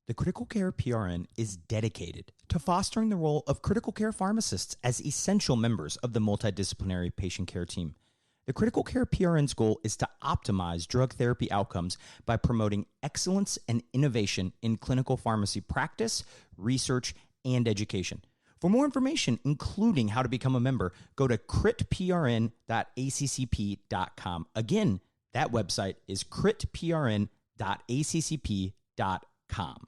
The Critical Care PRN is dedicated to fostering the role of critical care pharmacists as essential members of the multidisciplinary patient care team. The Critical Care PRN's goal is to optimize drug therapy outcomes by promoting excellence and innovation in clinical pharmacy practice, research, and education. For more information, including how to become a member, go to critprn.accp.com. Again, that website is critprn.accp.com.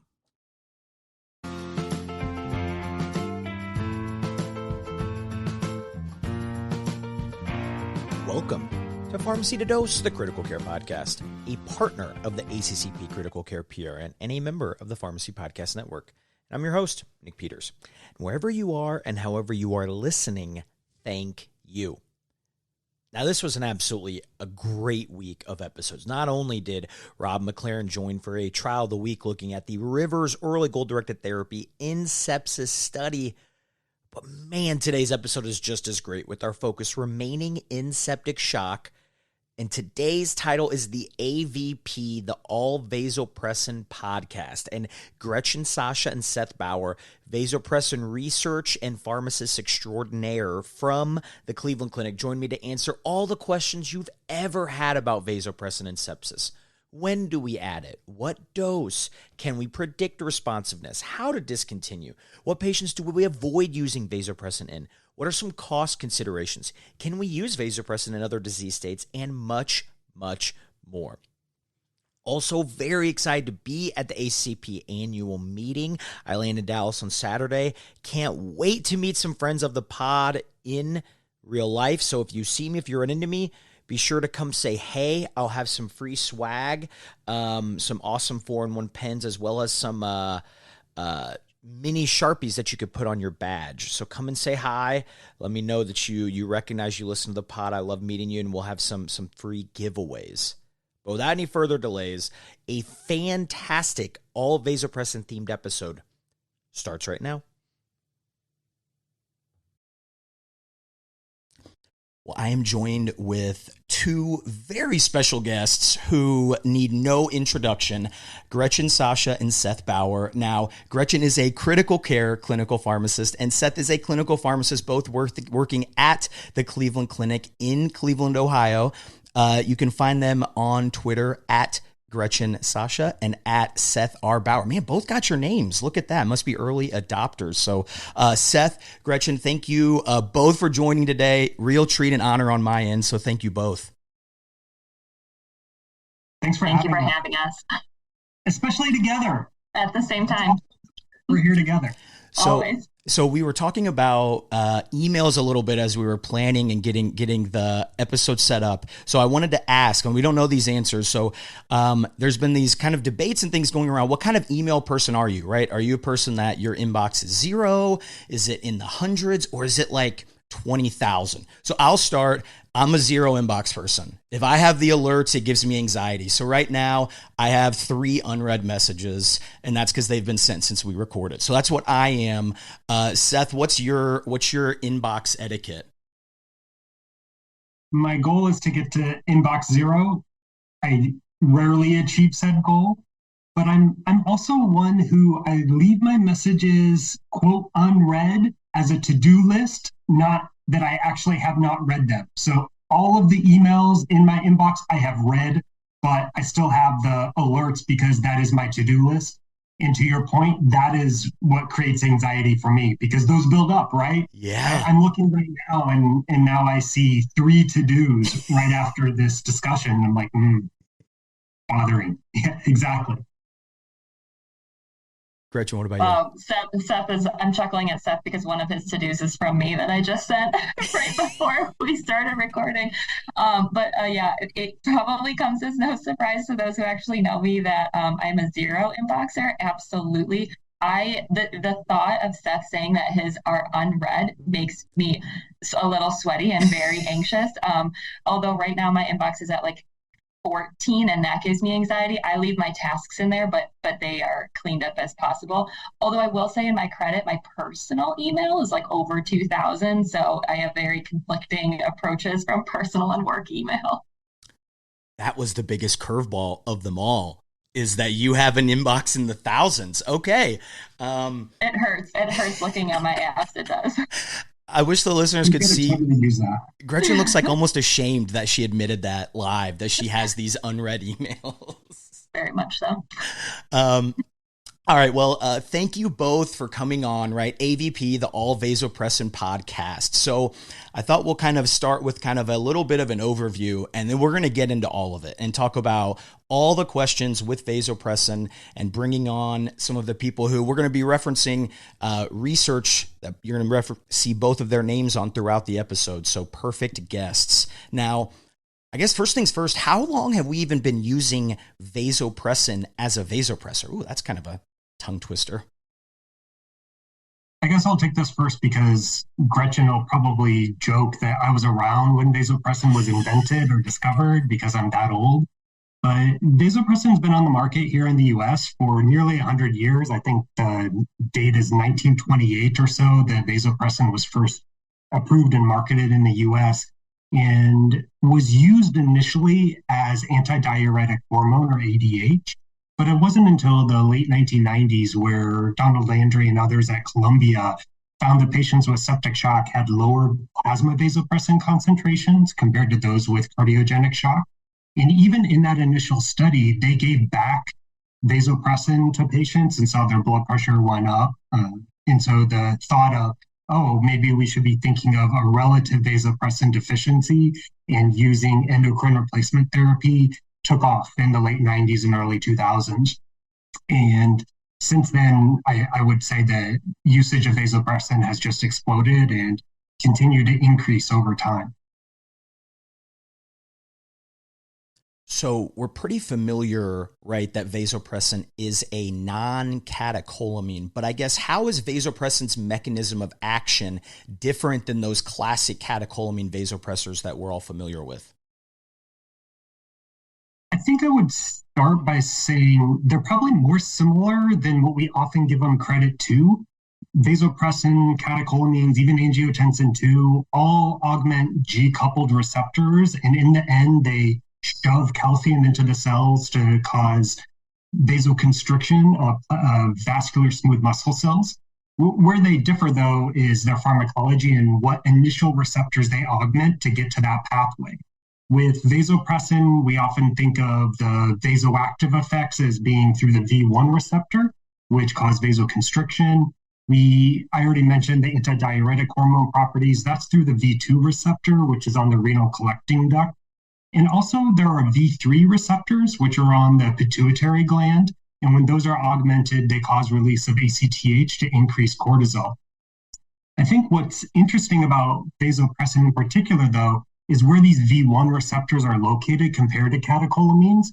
Welcome to PharmacyToDose, the Critical Care Podcast, a partner of the ACCP Critical Care PRN and a member of the Pharmacy Podcast Network. And I'm your host, Nick Peters. And wherever you are and however you are listening, thank you. Now, this was a great week of episodes. Not only did Rob McLaren join for a trial of the week looking at the Rivers Early Goal-Directed Therapy in Sepsis study, but man, today's episode is just as great with our focus remaining in septic shock. And today's title is the AVP, the All Vasopressin Podcast. And Gretchen, Sacha, and Seth Bauer, vasopressin research and pharmacist extraordinaire from the Cleveland Clinic, joined me to answer all the questions you've ever had about vasopressin and sepsis. When do we add it? What dose? Can we predict responsiveness? How to discontinue? What patients do we avoid using vasopressin in? What are some cost considerations? Can we use vasopressin in other disease states? And much, much more. Also, very excited to be at the ACCP annual meeting. I land in Dallas on Saturday. Can't wait to meet some friends of the pod in real life. So if you see me, if you're into me, be sure to come say hey. I'll have some free swag, some awesome 4-in-1 pens, as well as some mini Sharpies that you could put on your badge. So come and say hi. Let me know that you recognize you listen to the pod. I love meeting you, and we'll have some free giveaways. But without any further delays, a fantastic all vasopressin themed episode starts right now. Well, I am joined with two very special guests who need no introduction, Gretchen, Sacha, and Seth Bauer. Now, Gretchen is a critical care clinical pharmacist, and Seth is a clinical pharmacist, both working at the Cleveland Clinic in Cleveland, Ohio. You can find them on Twitter at Gretchen Sacha and at Seth R. Bauer. Man, both got your names. Look at that. Must be early adopters. So Seth, Gretchen, thank you both for joining today. Real treat and honor on my end. So thank you both. Thanks for having us. Especially together. At the same time. We're here together. Always. So we were talking about emails a little bit as we were planning and getting the episode set up. So I wanted to ask, and we don't know these answers. So there's been these kind of debates and things going around. What kind of email person are you, right? Are you a person that your inbox is 0? Is it in the hundreds? Or is it like 20,000? So I'll start. I'm a 0 inbox person. If I have the alerts, it gives me anxiety. So right now I have 3 unread messages, and that's because they've been sent since we recorded. So that's what I am. Seth, what's your inbox etiquette? My goal is to get to inbox 0. I rarely achieve said goal, but I'm also one who I leave my messages, quote, unread as a to-do list, not that I actually have not read them. So all of the emails in my inbox I have read, but I still have the alerts because that is my to-do list. And to your point, that is what creates anxiety for me because those build up, right? Yeah. I'm looking right now and now I see 3 to-dos right after this discussion. I'm like, bothering. Yeah, exactly. Gretchen, what about you? I'm chuckling at Seth because one of his to-dos is from me that I just sent right before we started recording. It probably comes as no surprise to those who actually know me that I'm a 0 inboxer. Absolutely. The thought of Seth saying that his are unread makes me a little sweaty and very anxious. Although right now my inbox is at like 14 and that gives me anxiety. I leave my tasks in there, but they are cleaned up as possible. Although I will say in my credit, my personal email is like over 2,000. So I have very conflicting approaches from personal and work email. That was the biggest curveball of them all. is that you have an inbox in the thousands. Okay. It hurts. It hurts looking at my ass. It does. I wish the listeners could see. Totally use that. Gretchen looks like almost ashamed that she admitted that live, that she has these unread emails. Very much so. All right. Well, thank you both for coming on, right? AVP, the All Vasopressin Podcast. So I thought we'll kind of start with kind of a little bit of an overview, and then we're going to get into all of it and talk about all the questions with vasopressin and bringing on some of the people who we're going to be referencing research that you're going to see both of their names on throughout the episode. So perfect guests. Now, I guess first things first, how long have we even been using vasopressin as a vasopressor? Ooh, that's kind of a tongue twister. I guess I'll take this first because Gretchen will probably joke that I was around when vasopressin was invented or discovered because I'm that old. But vasopressin's been on the market here in the US for nearly 100 years. I think the date is 1928 or so that vasopressin was first approved and marketed in the US and was used initially as antidiuretic hormone or ADH. But it wasn't until the late 1990s where Donald Landry and others at Columbia found that patients with septic shock had lower plasma vasopressin concentrations compared to those with cardiogenic shock. And even in that initial study, they gave back vasopressin to patients and saw their blood pressure went up. And so the thought of, oh, maybe we should be thinking of a relative vasopressin deficiency and using endocrine replacement therapy took off in the late 90s and early 2000s. And since then, I would say the usage of vasopressin has just exploded and continued to increase over time. So we're pretty familiar, right, that vasopressin is a non-catecholamine, but I guess how is vasopressin's mechanism of action different than those classic catecholamine vasopressors that we're all familiar with? I think I would start by saying they're probably more similar than what we often give them credit to. Vasopressin, catecholamines, even angiotensin 2, all augment G-coupled receptors, and in the end, they shove calcium into the cells to cause vasoconstriction of vascular smooth muscle cells. Where they differ, though, is their pharmacology and what initial receptors they augment to get to that pathway. With vasopressin, we often think of the vasoactive effects as being through the V1 receptor, which cause vasoconstriction. I already mentioned the antidiuretic hormone properties. That's through the V2 receptor, which is on the renal collecting duct. And also there are V3 receptors, which are on the pituitary gland. And when those are augmented, they cause release of ACTH to increase cortisol. I think what's interesting about vasopressin in particular, though, is where these V1 receptors are located compared to catecholamines.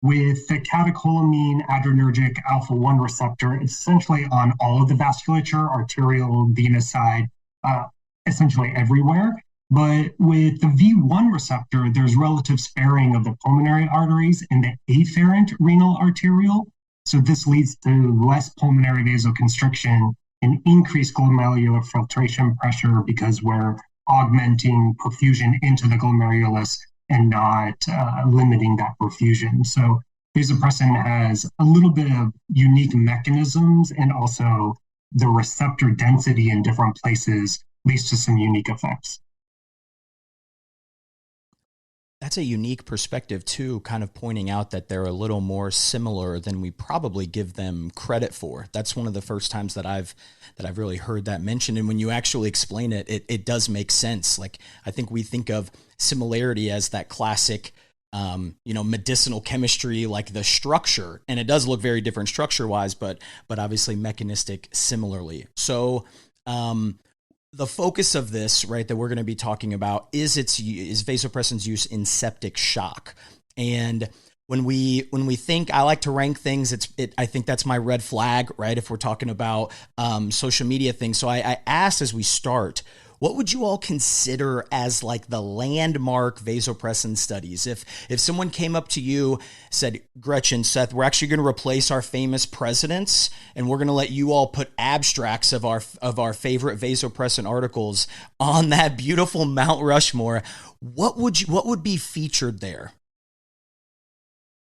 With the catecholamine adrenergic alpha-1 receptor, it's essentially on all of the vasculature, arterial, venous side, essentially everywhere. But with the V1 receptor, there's relative sparing of the pulmonary arteries and the afferent renal arteriole. So this leads to less pulmonary vasoconstriction and increased glomerular filtration pressure because we're augmenting perfusion into the glomerulus and not limiting that perfusion. So vasopressin has a little bit of unique mechanisms, and also the receptor density in different places leads to some unique effects. That's a unique perspective too, kind of pointing out that they're a little more similar than we probably give them credit for. That's one of the first times that I've really heard that mentioned. And when you actually explain it, it does make sense. Like, I think we think of similarity as that classic, medicinal chemistry, like the structure, and it does look very different structure wise, but obviously mechanistic similarly. So, the focus of this, right, that we're going to be talking about is vasopressin's use in septic shock. And when we think, I like to rank things, I think that's my red flag, right? If we're talking about social media things. So I asked as we start, what would you all consider as like the landmark vasopressin studies? If someone came up to you, said, Gretchen, Seth, we're actually going to replace our famous presidents, and we're going to let you all put abstracts of our favorite vasopressin articles on that beautiful Mount Rushmore, what would be featured there?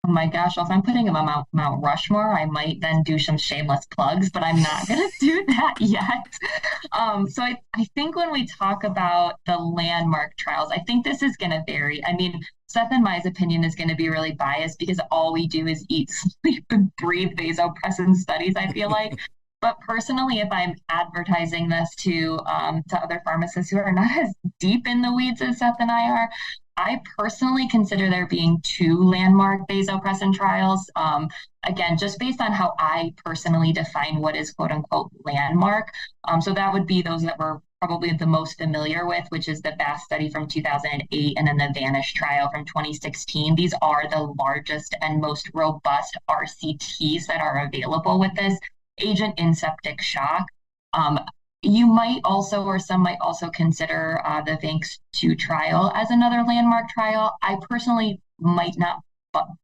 Oh my gosh, well, if I'm putting him on Mount Rushmore, I might then do some shameless plugs, but I'm not going to do that yet. So I think when we talk about the landmark trials, I think this is going to vary. I mean, Seth and my opinion is going to be really biased because all we do is eat, sleep, and breathe vasopressin studies, I feel like. But personally, if I'm advertising this to other pharmacists who are not as deep in the weeds as Seth and I are, I personally consider there being two landmark vasopressin trials. Again, just based on how I personally define what is quote unquote landmark. So that would be those that we're probably the most familiar with, which is the VAST study from 2008 and then the VANISH trial from 2016. These are the largest and most robust RCTs that are available with this agent in septic shock. You might also, or some might also consider the VANCS-2 trial as another landmark trial. I personally might not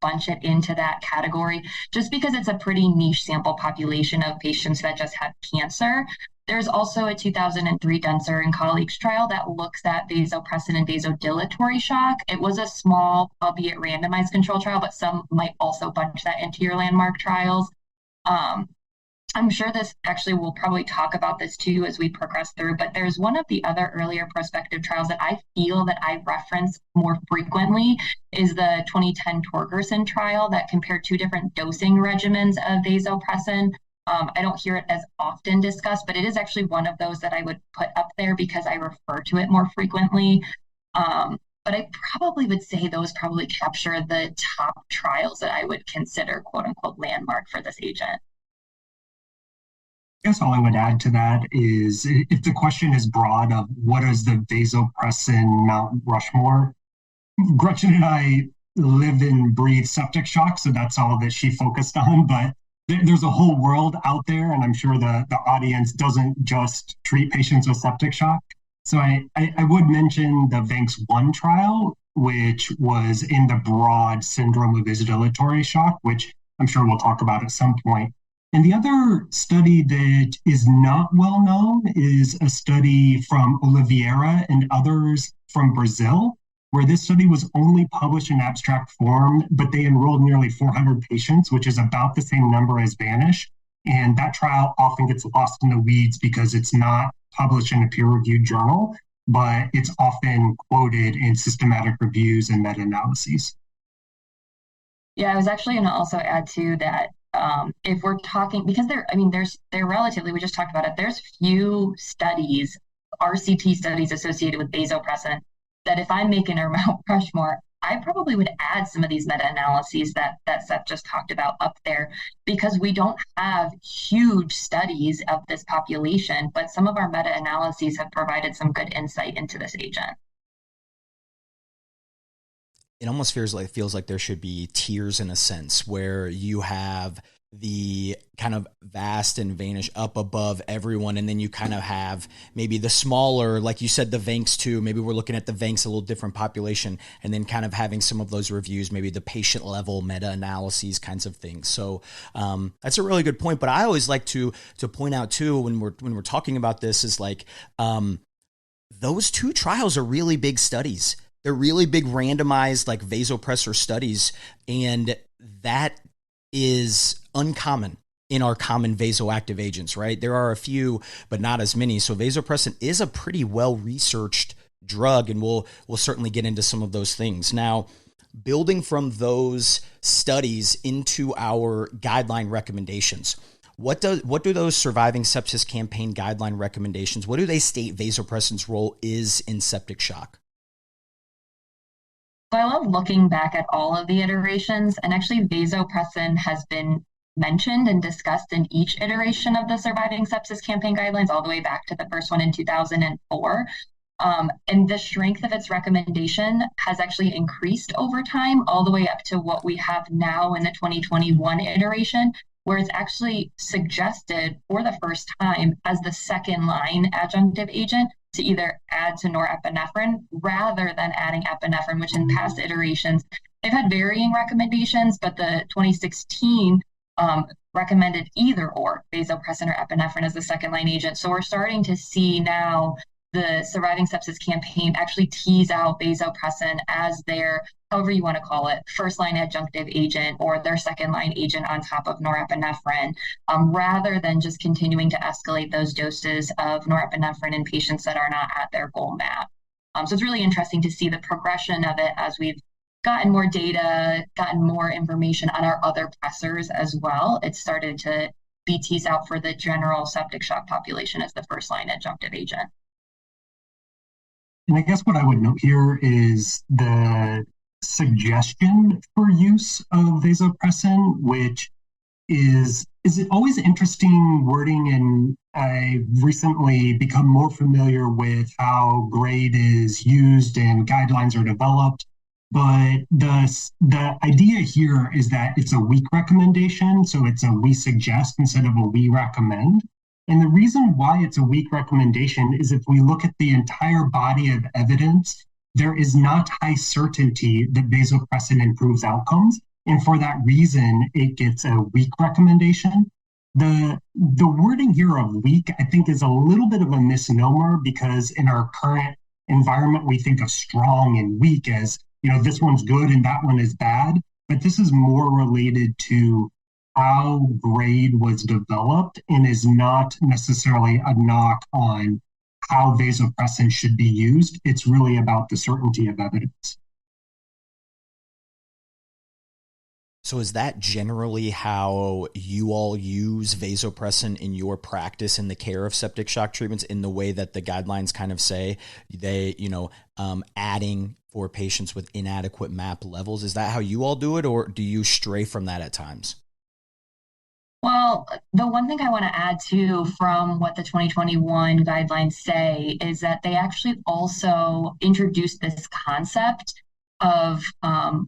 bunch it into that category just because it's a pretty niche sample population of patients that just have cancer. There's also a 2003 Dunser and colleagues trial that looks at vasopressin and vasodilatory shock. It was a small, albeit randomized control trial, but some might also bunch that into your landmark trials. I'm sure this actually we'll probably talk about this too as we progress through, but there's one of the other earlier prospective trials that I feel that I reference more frequently is the 2010 Torgerson trial that compared two different dosing regimens of vasopressin. I don't hear it as often discussed, but it is actually one of those that I would put up there because I refer to it more frequently. But I probably would say those probably capture the top trials that I would consider quote unquote landmark for this agent. I guess all I would add to that is if the question is broad of what is the vasopressin Mount Rushmore, Gretchen and I live and breathe septic shock, so that's all that she focused on. But there's a whole world out there, and I'm sure the audience doesn't just treat patients with septic shock. So I would mention the VANCS-1 trial, which was in the broad syndrome of vasodilatory shock, which I'm sure we'll talk about at some point. And the other study that is not well known is a study from Oliveira and others from Brazil, where this study was only published in abstract form, but they enrolled nearly 400 patients, which is about the same number as VANISH. And that trial often gets lost in the weeds because it's not published in a peer-reviewed journal, but it's often quoted in systematic reviews and meta-analyses. Yeah, I was actually going to also add to that. If we're talking, because they're relatively, we just talked about it, there's few studies, RCT studies associated with vasopressin that if I'm making a Mount Rushmore, I probably would add some of these meta-analyses that Seth just talked about up there because we don't have huge studies of this population, but some of our meta-analyses have provided some good insight into this agent. It almost feels like there should be tiers in a sense where you have the kind of VAST and VANISH up above everyone, and then you kind of have maybe the smaller, like you said, the VANCS-2, maybe we're looking at the VANCS, a little different population, and then kind of having some of those reviews, maybe the patient level meta-analyses kinds of things. So that's a really good point. But I always like to point out too, when we're talking about this, is like those two trials are really big studies. They're really big randomized like vasopressor studies, and that is uncommon in our common vasoactive agents, right? There are a few, but not as many. So vasopressin is a pretty well-researched drug, and we'll certainly get into some of those things. Now, building from those studies into our guideline recommendations, what do those surviving sepsis campaign guideline recommendations, what do they state vasopressin's role is in septic shock? So I love looking back at all of the iterations, and actually vasopressin has been mentioned and discussed in each iteration of the surviving sepsis campaign guidelines, all the way back to the first one in 2004. And the strength of its recommendation has actually increased over time, all the way up to what we have now in the 2021 iteration, where it's actually suggested for the first time as the second line adjunctive agent to either add to norepinephrine rather than adding epinephrine, which in past iterations, they've had varying recommendations, but the 2016 recommended either or vasopressin or epinephrine as the second line agent. So we're starting to see now the Surviving Sepsis campaign actually tease out vasopressin as their, however you want to call it, first-line adjunctive agent or their second-line agent on top of norepinephrine, rather than just continuing to escalate those doses of norepinephrine in patients that are not at their goal MAP. So it's really interesting to see the progression of it as we've gotten more data, gotten more information on our other pressors as well. It started to be teased out for the general septic shock population as the first-line adjunctive agent. And I guess what I would note here is the suggestion for use of vasopressin, which is it always interesting wording, and I've recently become more familiar with how GRADE is used and guidelines are developed. But the idea here is that it's a weak recommendation, so it's a we suggest instead of a we recommend. And the reason why it's a weak recommendation is if we look at the entire body of evidence, there is not high certainty that vasopressin improves outcomes. And for that reason, it gets a weak recommendation. The wording here of weak, I think, is a little bit of a misnomer, because in our current environment, we think of strong and weak as, this one's good and that one is bad. But this is more related to how GRADE was developed and is not necessarily a knock on how vasopressin should be used. It's really about the certainty of evidence. So is that generally how you all use vasopressin in your practice in the care of septic shock treatments, in the way that the guidelines kind of say they, adding for patients with inadequate MAP levels? Is that how you all do it, or do you stray from that at times? Well, the one thing I want to add too from what the 2021 guidelines say is that they actually also introduced this concept of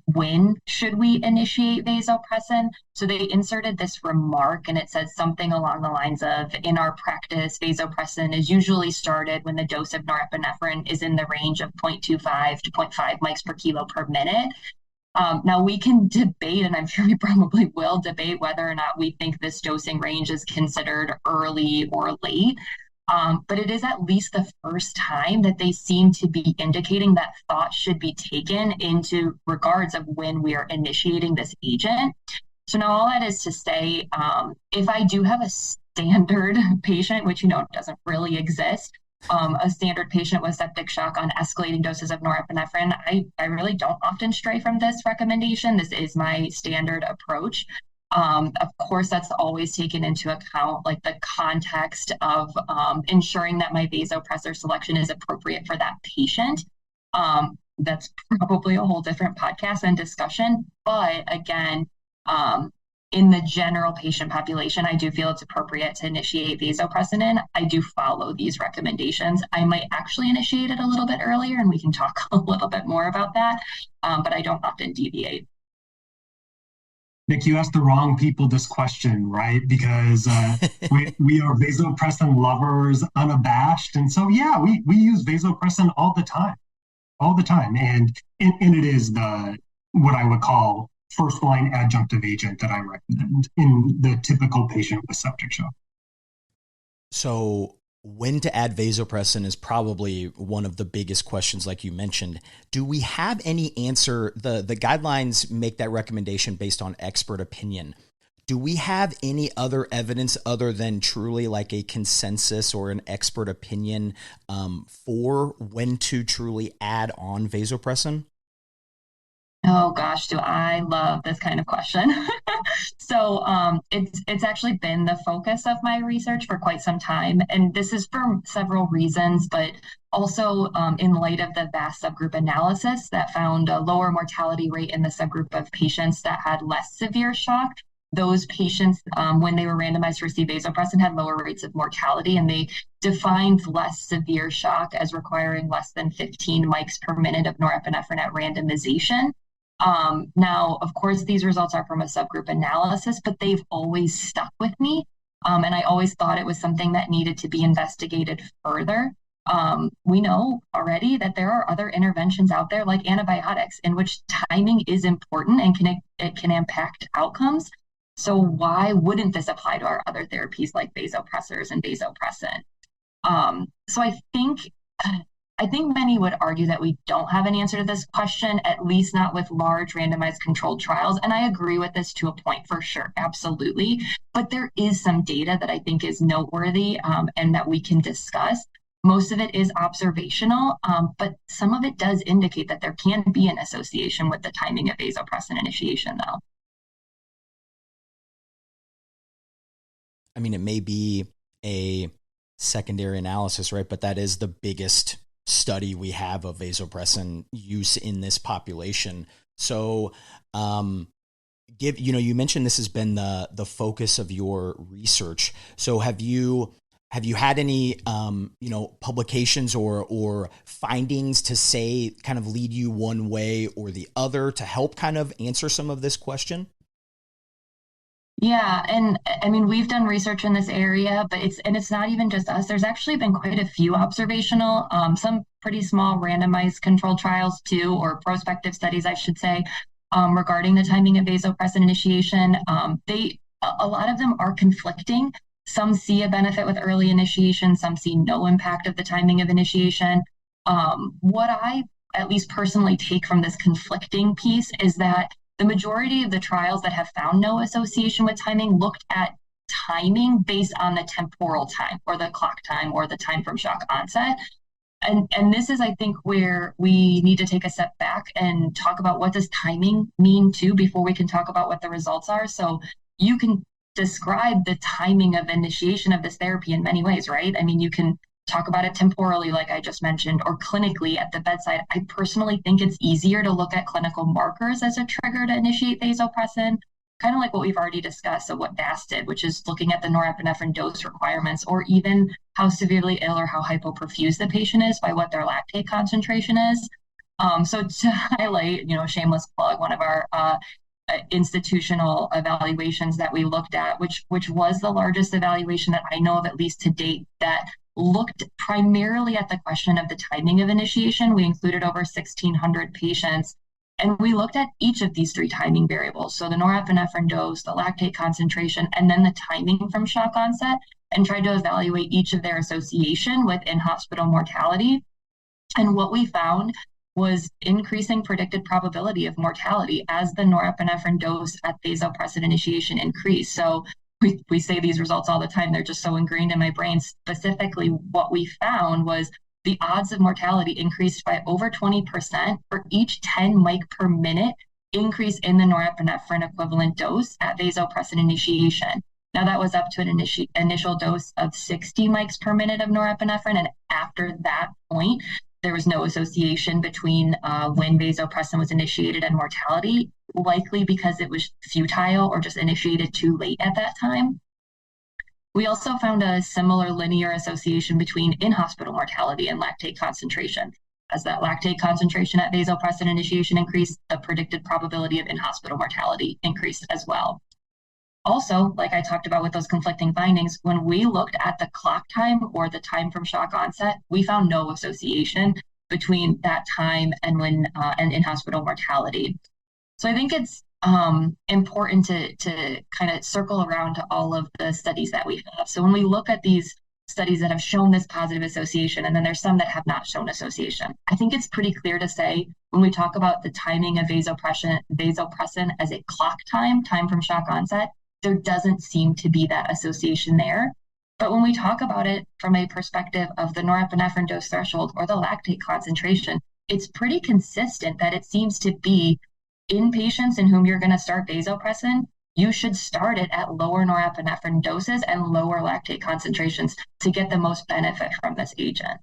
when should we initiate vasopressin. So they inserted this remark, and it says something along the lines of, in our practice, vasopressin is usually started when the dose of norepinephrine is in the range of 0.25 to 0.5 mics per kilo per minute. Now, we can debate, and I'm sure we probably will debate, whether or not we think this dosing range is considered early or late. But it is at least the first time that they seem to be indicating that thought should be taken into regards of when we are initiating this agent. So now all that is to say, if I do have a standard patient, which, doesn't really exist, a standard patient with septic shock on escalating doses of norepinephrine, I really don't often stray from this recommendation. This is my standard approach. Of course, that's always taken into account, like the context of ensuring that my vasopressor selection is appropriate for that patient. That's probably a whole different podcast and discussion. But again, in the general patient population, I do feel it's appropriate to initiate vasopressin in. I do follow these recommendations. I might actually initiate it a little bit earlier, and we can talk a little bit more about that, but I don't often deviate. Nick, you asked the wrong people this question, right? Because we are vasopressin lovers, unabashed. And so, yeah, we use vasopressin all the time. And it is what I would call first-line adjunctive agent that I recommend in the typical patient with septic shock. So when to add vasopressin is probably one of the biggest questions, like you mentioned. Do we have any answer? The guidelines make that recommendation based on expert opinion. Do we have any other evidence other than truly like a consensus or an expert opinion for when to truly add on vasopressin? Oh gosh, do I love this kind of question. So it's actually been the focus of my research for quite some time. And this is for several reasons, but also in light of the vast subgroup analysis that found a lower mortality rate in the subgroup of patients that had less severe shock. Those patients, when they were randomized to receive vasopressin, had lower rates of mortality, and they defined less severe shock as requiring less than 15 mics per minute of norepinephrine at randomization. Now, of course, these results are from a subgroup analysis, but they've always stuck with me. And I always thought it was something that needed to be investigated further. We know already that there are other interventions out there like antibiotics in which timing is important and it can impact outcomes. So why wouldn't this apply to our other therapies like vasopressors and vasopressin? So I think I think many would argue that we don't have an answer to this question, at least not with large randomized controlled trials. And I agree with this to a point for sure, absolutely. But there is some data that I think is noteworthy and that we can discuss. Most of it is observational, but some of it does indicate that there can be an association with the timing of vasopressin initiation, though. I mean, it may be a secondary analysis, right? But that is the biggest study we have of vasopressin use in this population. So, you mentioned this has been the focus of your research. So have you had any, publications or findings to say kind of lead you one way or the other to help kind of answer some of this question? Yeah, and I mean, we've done research in this area, but it's not even just us. There's actually been quite a few observational, some pretty small randomized controlled trials too, or prospective studies, I should say, regarding the timing of vasopressin initiation. A lot of them are conflicting. Some see a benefit with early initiation, some see no impact of the timing of initiation. What I at least personally take from this conflicting piece is that the majority of the trials that have found no association with timing looked at timing based on the temporal time or the clock time or the time from shock onset. And this is, I think, where we need to take a step back and talk about what does timing mean too before we can talk about what the results are. So you can describe the timing of initiation of this therapy in many ways, right? I mean, you can talk about it temporally, like I just mentioned, or clinically at the bedside. I personally think it's easier to look at clinical markers as a trigger to initiate vasopressin, kind of like what we've already discussed of what VAS did, which is looking at the norepinephrine dose requirements, or even how severely ill or how hypoperfused the patient is by what their lactate concentration is. So to highlight, shameless plug, one of our institutional evaluations that we looked at, which was the largest evaluation that I know of, at least to date, that looked primarily at the question of the timing of initiation. We included over 1,600 patients, and we looked at each of these three timing variables. So the norepinephrine dose, the lactate concentration, and then the timing from shock onset, and tried to evaluate each of their association with in-hospital mortality. And what we found was increasing predicted probability of mortality as the norepinephrine dose at vasopressin initiation increased. So we say these results all the time. They're just so ingrained in my brain. Specifically, what we found was the odds of mortality increased by over 20% for each 10 mic per minute increase in the norepinephrine equivalent dose at vasopressin initiation. Now, that was up to an initial dose of 60 mics per minute of norepinephrine. And after that point, there was no association between when vasopressin was initiated and mortality, likely because it was futile or just initiated too late at that time. We also found a similar linear association between in-hospital mortality and lactate concentration. As that lactate concentration at vasopressin initiation increased, the predicted probability of in-hospital mortality increased as well. Also, like I talked about with those conflicting findings, when we looked at the clock time or the time from shock onset, we found no association between that time and and in-hospital mortality. So I think it's important to kind of circle around to all of the studies that we have. So when we look at these studies that have shown this positive association, and then there's some that have not shown association, I think it's pretty clear to say when we talk about the timing of vasopressin as a clock time from shock onset, there doesn't seem to be that association there. But when we talk about it from a perspective of the norepinephrine dose threshold or the lactate concentration, it's pretty consistent that it seems to be in patients in whom you're going to start vasopressin, you should start it at lower norepinephrine doses and lower lactate concentrations to get the most benefit from this agent.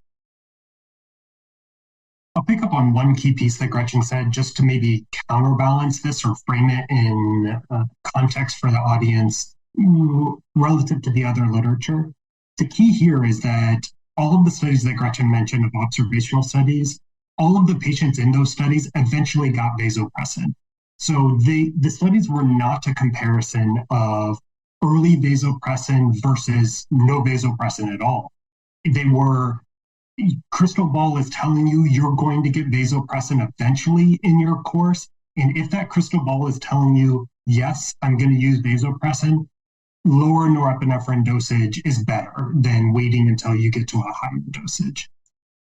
I'll pick up on one key piece that Gretchen said just to maybe counterbalance this or frame it in context for the audience relative to the other literature. The key here is that all of the studies that Gretchen mentioned of observational studies, all of the patients in those studies eventually got vasopressin. So the studies were not a comparison of early vasopressin versus no vasopressin at all. They were, crystal ball is telling you you're going to get vasopressin eventually in your course. And if that crystal ball is telling you, yes, I'm going to use vasopressin, lower norepinephrine dosage is better than waiting until you get to a higher dosage.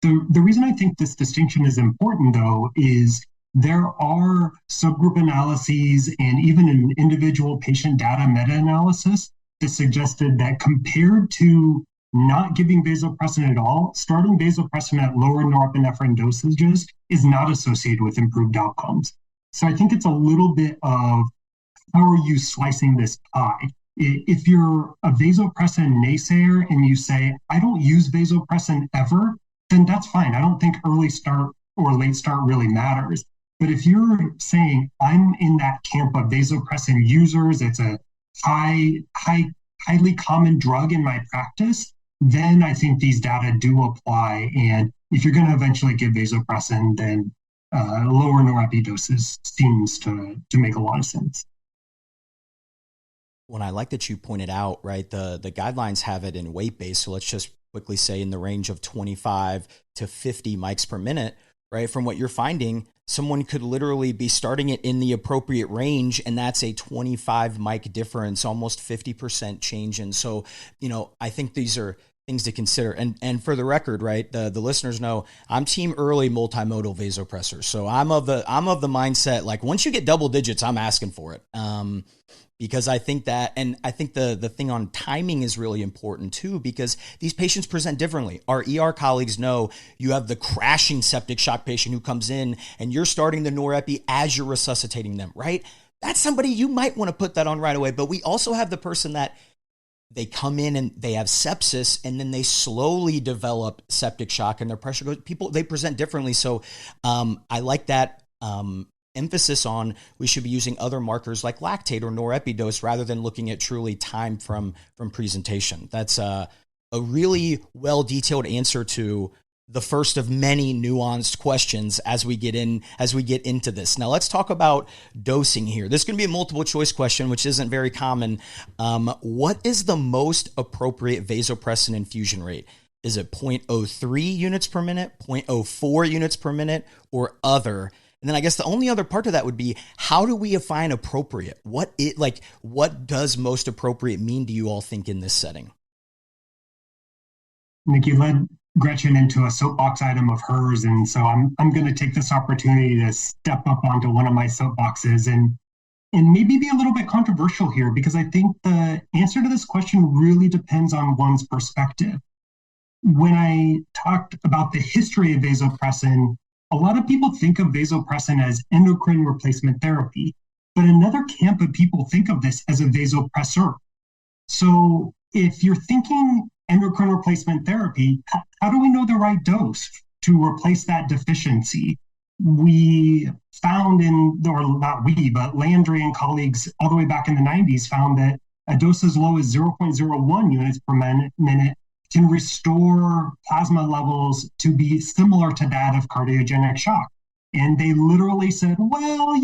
The reason I think this distinction is important, though, is there are subgroup analyses and even an individual patient data meta-analysis that suggested that compared to not giving vasopressin at all, starting vasopressin at lower norepinephrine dosages is not associated with improved outcomes. So I think it's a little bit of how are you slicing this pie? If you're a vasopressin naysayer and you say, I don't use vasopressin ever, then that's fine. I don't think early start or late start really matters. But if you're saying I'm in that camp of vasopressin users, it's a highly common drug in my practice, then I think these data do apply. And if you're going to eventually give vasopressin, then lower norepi doses seems to make a lot of sense. When I like that you pointed out, right, the guidelines have it in weight-based. So let's just quickly say in the range of 25 to 50 mics per minute, right? From what you're finding, someone could literally be starting it in the appropriate range, and that's a 25 mic difference, almost 50% change. And so, I think these are things to consider. And for the record, right, the listeners know I'm team early multimodal vasopressor. So I'm of the mindset, like once you get double digits, I'm asking for it. Because I think that, and I think the thing on timing is really important too, because these patients present differently. Our ER colleagues know you have the crashing septic shock patient who comes in and you're starting the norepi as you're resuscitating them, right? That's somebody you might want to put that on right away. But we also have the person that they come in and they have sepsis and then they slowly develop septic shock and their pressure goes, they present differently. So I like that emphasis on we should be using other markers like lactate or norepidose rather than looking at truly time from presentation. That's a really well-detailed answer to the first of many nuanced questions as we get into this. Now let's talk about dosing here. This is going to be a multiple choice question, which isn't very common. What is the most appropriate vasopressin infusion rate? Is it 0.03 units per minute, 0.04 units per minute, or other? And then I guess the only other part of that would be, how do we define appropriate? What does most appropriate mean to you all think in this setting? Nick, you led Gretchen into a soapbox item of hers, and so I'm going to take this opportunity to step up onto one of my soapboxes and maybe be a little bit controversial here, because I think the answer to this question really depends on one's perspective. When I talked about the history of vasopressin, a lot of people think of vasopressin as endocrine replacement therapy, but another camp of people think of this as a vasopressor. So if you're thinking endocrine replacement therapy, how do we know the right dose to replace that deficiency? We found but Landry and colleagues all the way back in the 90s found that a dose as low as 0.01 units per minute can restore plasma levels to be similar to that of cardiogenic shock. And they literally said, well,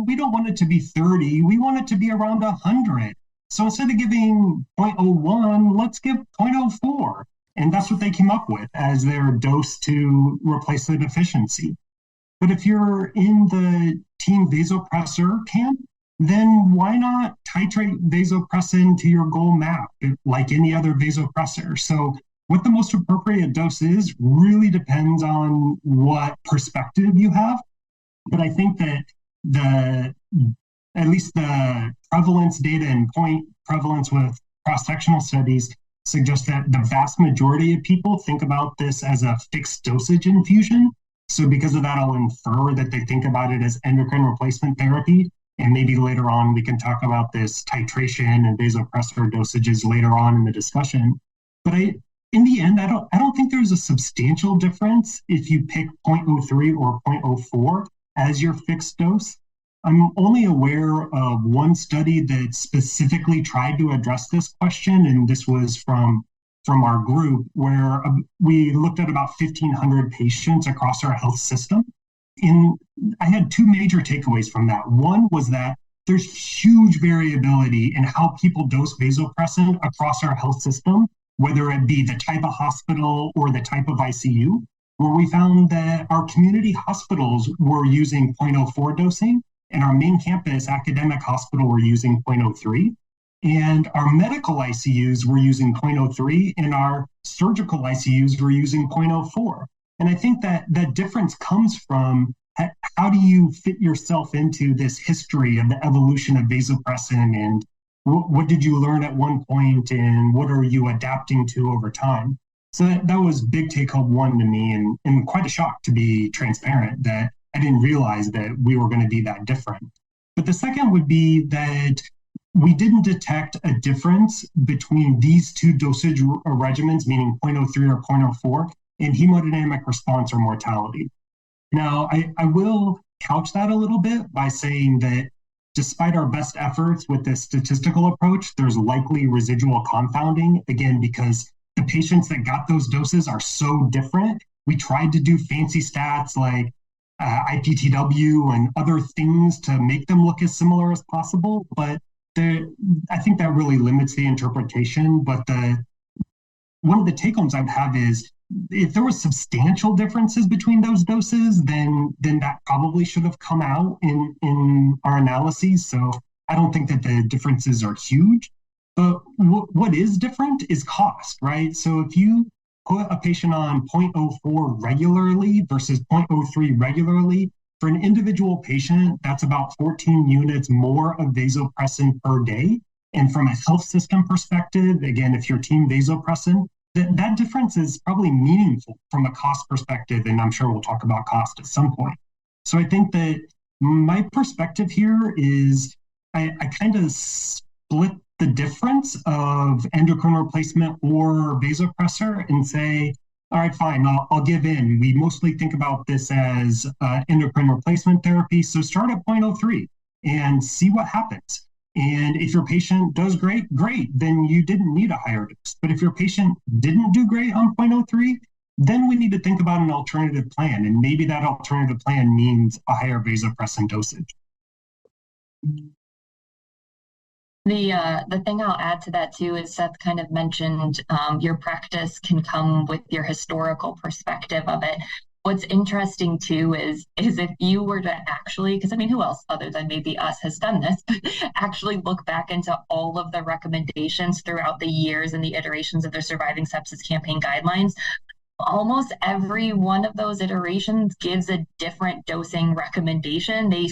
we don't want it to be 30, we want it to be around 100. So instead of giving 0.01, let's give 0.04. And that's what they came up with as their dose to replace the deficiency. But if you're in the team vasopressor camp, then why not titrate vasopressin to your goal map like any other vasopressor? So what the most appropriate dose is really depends on what perspective you have. But I think that at least the prevalence data and point prevalence with cross-sectional studies suggest that the vast majority of people think about this as a fixed dosage infusion. So because of that, I'll infer that they think about it as endocrine replacement therapy. And maybe later on, we can talk about this titration and vasopressor dosages later on in the discussion. But in the end, I don't think there's a substantial difference if you pick 0.03 or 0.04 as your fixed dose. I'm only aware of one study that specifically tried to address this question, and this was from our group, where we looked at about 1,500 patients across our health system. And I had two major takeaways from that. One was that there's huge variability in how people dose vasopressin across our health system, whether it be the type of hospital or the type of ICU, where we found that our community hospitals were using 0.04 dosing, and our main campus academic hospital were using 0.03. And our medical ICUs were using 0.03, and our surgical ICUs were using 0.04. And I think that that difference comes from how do you fit yourself into this history of the evolution of vasopressin, and what did you learn at one point and what are you adapting to over time? So that was big take home one to me, and quite a shock, to be transparent, that I didn't realize that we were going to be that different. But the second would be that we didn't detect a difference between these two dosage regimens, meaning 0.03 or 0.04, in hemodynamic response or mortality. Now, I will couch that a little bit by saying that despite our best efforts with this statistical approach, there's likely residual confounding, again, because the patients that got those doses are so different. We tried to do fancy stats like IPTW and other things to make them look as similar as possible, but I think that really limits the interpretation. But one of the take-homes I'd have is, if there were substantial differences between those doses, then that probably should have come out in our analyses. So I don't think that the differences are huge. But what is different is cost, right? So if you put a patient on 0.04 regularly versus 0.03 regularly, for an individual patient, that's about 14 units more of vasopressin per day. And from a health system perspective, again, if you're team vasopressin, that difference is probably meaningful from a cost perspective, and I'm sure we'll talk about cost at some point. So I think that my perspective here is I kind of split the difference of endocrine replacement or vasopressor and say, all right, fine, I'll give in. We mostly think about this as endocrine replacement therapy, so start at 0.03 and see what happens. And if your patient does great, then you didn't need a higher dose. But if your patient didn't do great on 0.03, then we need to think about an alternative plan. And maybe that alternative plan means a higher vasopressin dosage. The thing I'll add to that too is Seth kind of mentioned your practice can come with your historical perspective of it. What's interesting too is if you were to actually, because I mean, who else other than maybe us has done this, but actually look back into all of the recommendations throughout the years and the iterations of the Surviving Sepsis Campaign guidelines, almost every one of those iterations gives a different dosing recommendation. They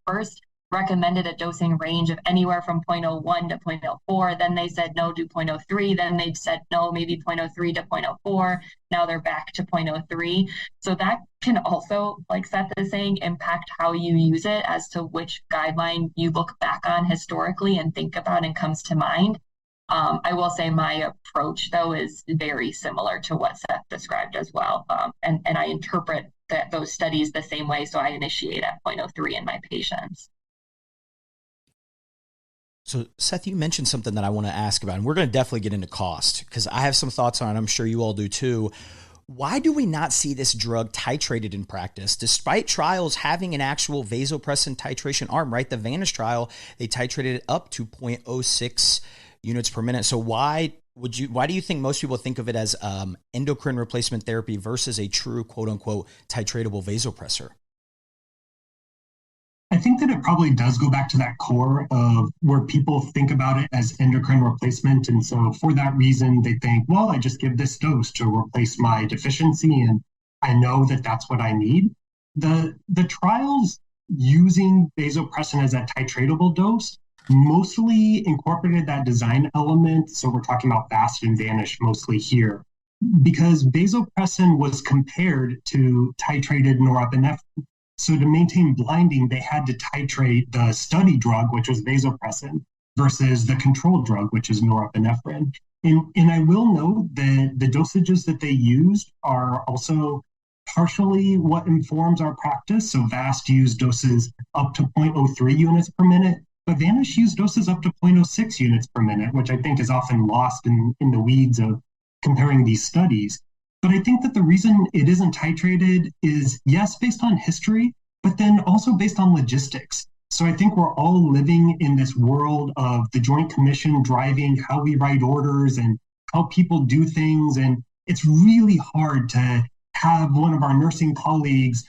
first recommended a dosing range of anywhere from 0.01 to 0.04. Then they said, no, do 0.03. Then they said, no, maybe 0.03 to 0.04. Now they're back to 0.03. So that can also, like Seth is saying, impact how you use it as to which guideline you look back on historically and think about and comes to mind. I will say my approach, though, is very similar to what Seth described as well. And I interpret those studies the same way. So I initiate at 0.03 in my patients. So, Seth, you mentioned something that I want to ask about, and we're going to definitely get into cost because I have some thoughts on it. I'm sure you all do too. Why do we not see this drug titrated in practice, despite trials having an actual vasopressin titration arm, right? The Vanish trial, they titrated it up to 0.06 units per minute. So why do you think most people think of it as endocrine replacement therapy versus a true quote unquote titratable vasopressor? I think that it probably does go back to that core of where people think about it as endocrine replacement. And so for that reason, they think, well, I just give this dose to replace my deficiency, and I know that that's what I need. The trials using vasopressin as a titratable dose mostly incorporated that design element. So we're talking about VAST and Vanish mostly here, because vasopressin was compared to titrated norepinephrine. So to maintain blinding, they had to titrate the study drug, which was vasopressin, versus the control drug, which is norepinephrine. And I will note that the dosages that they used are also partially what informs our practice. So VAST used doses up to 0.03 units per minute, but Vanish used doses up to 0.06 units per minute, which I think is often lost in the weeds of comparing these studies. But I think that the reason it isn't titrated is, yes, based on history, but then also based on logistics. So I think we're all living in this world of the Joint Commission driving how we write orders and how people do things. And it's really hard to have one of our nursing colleagues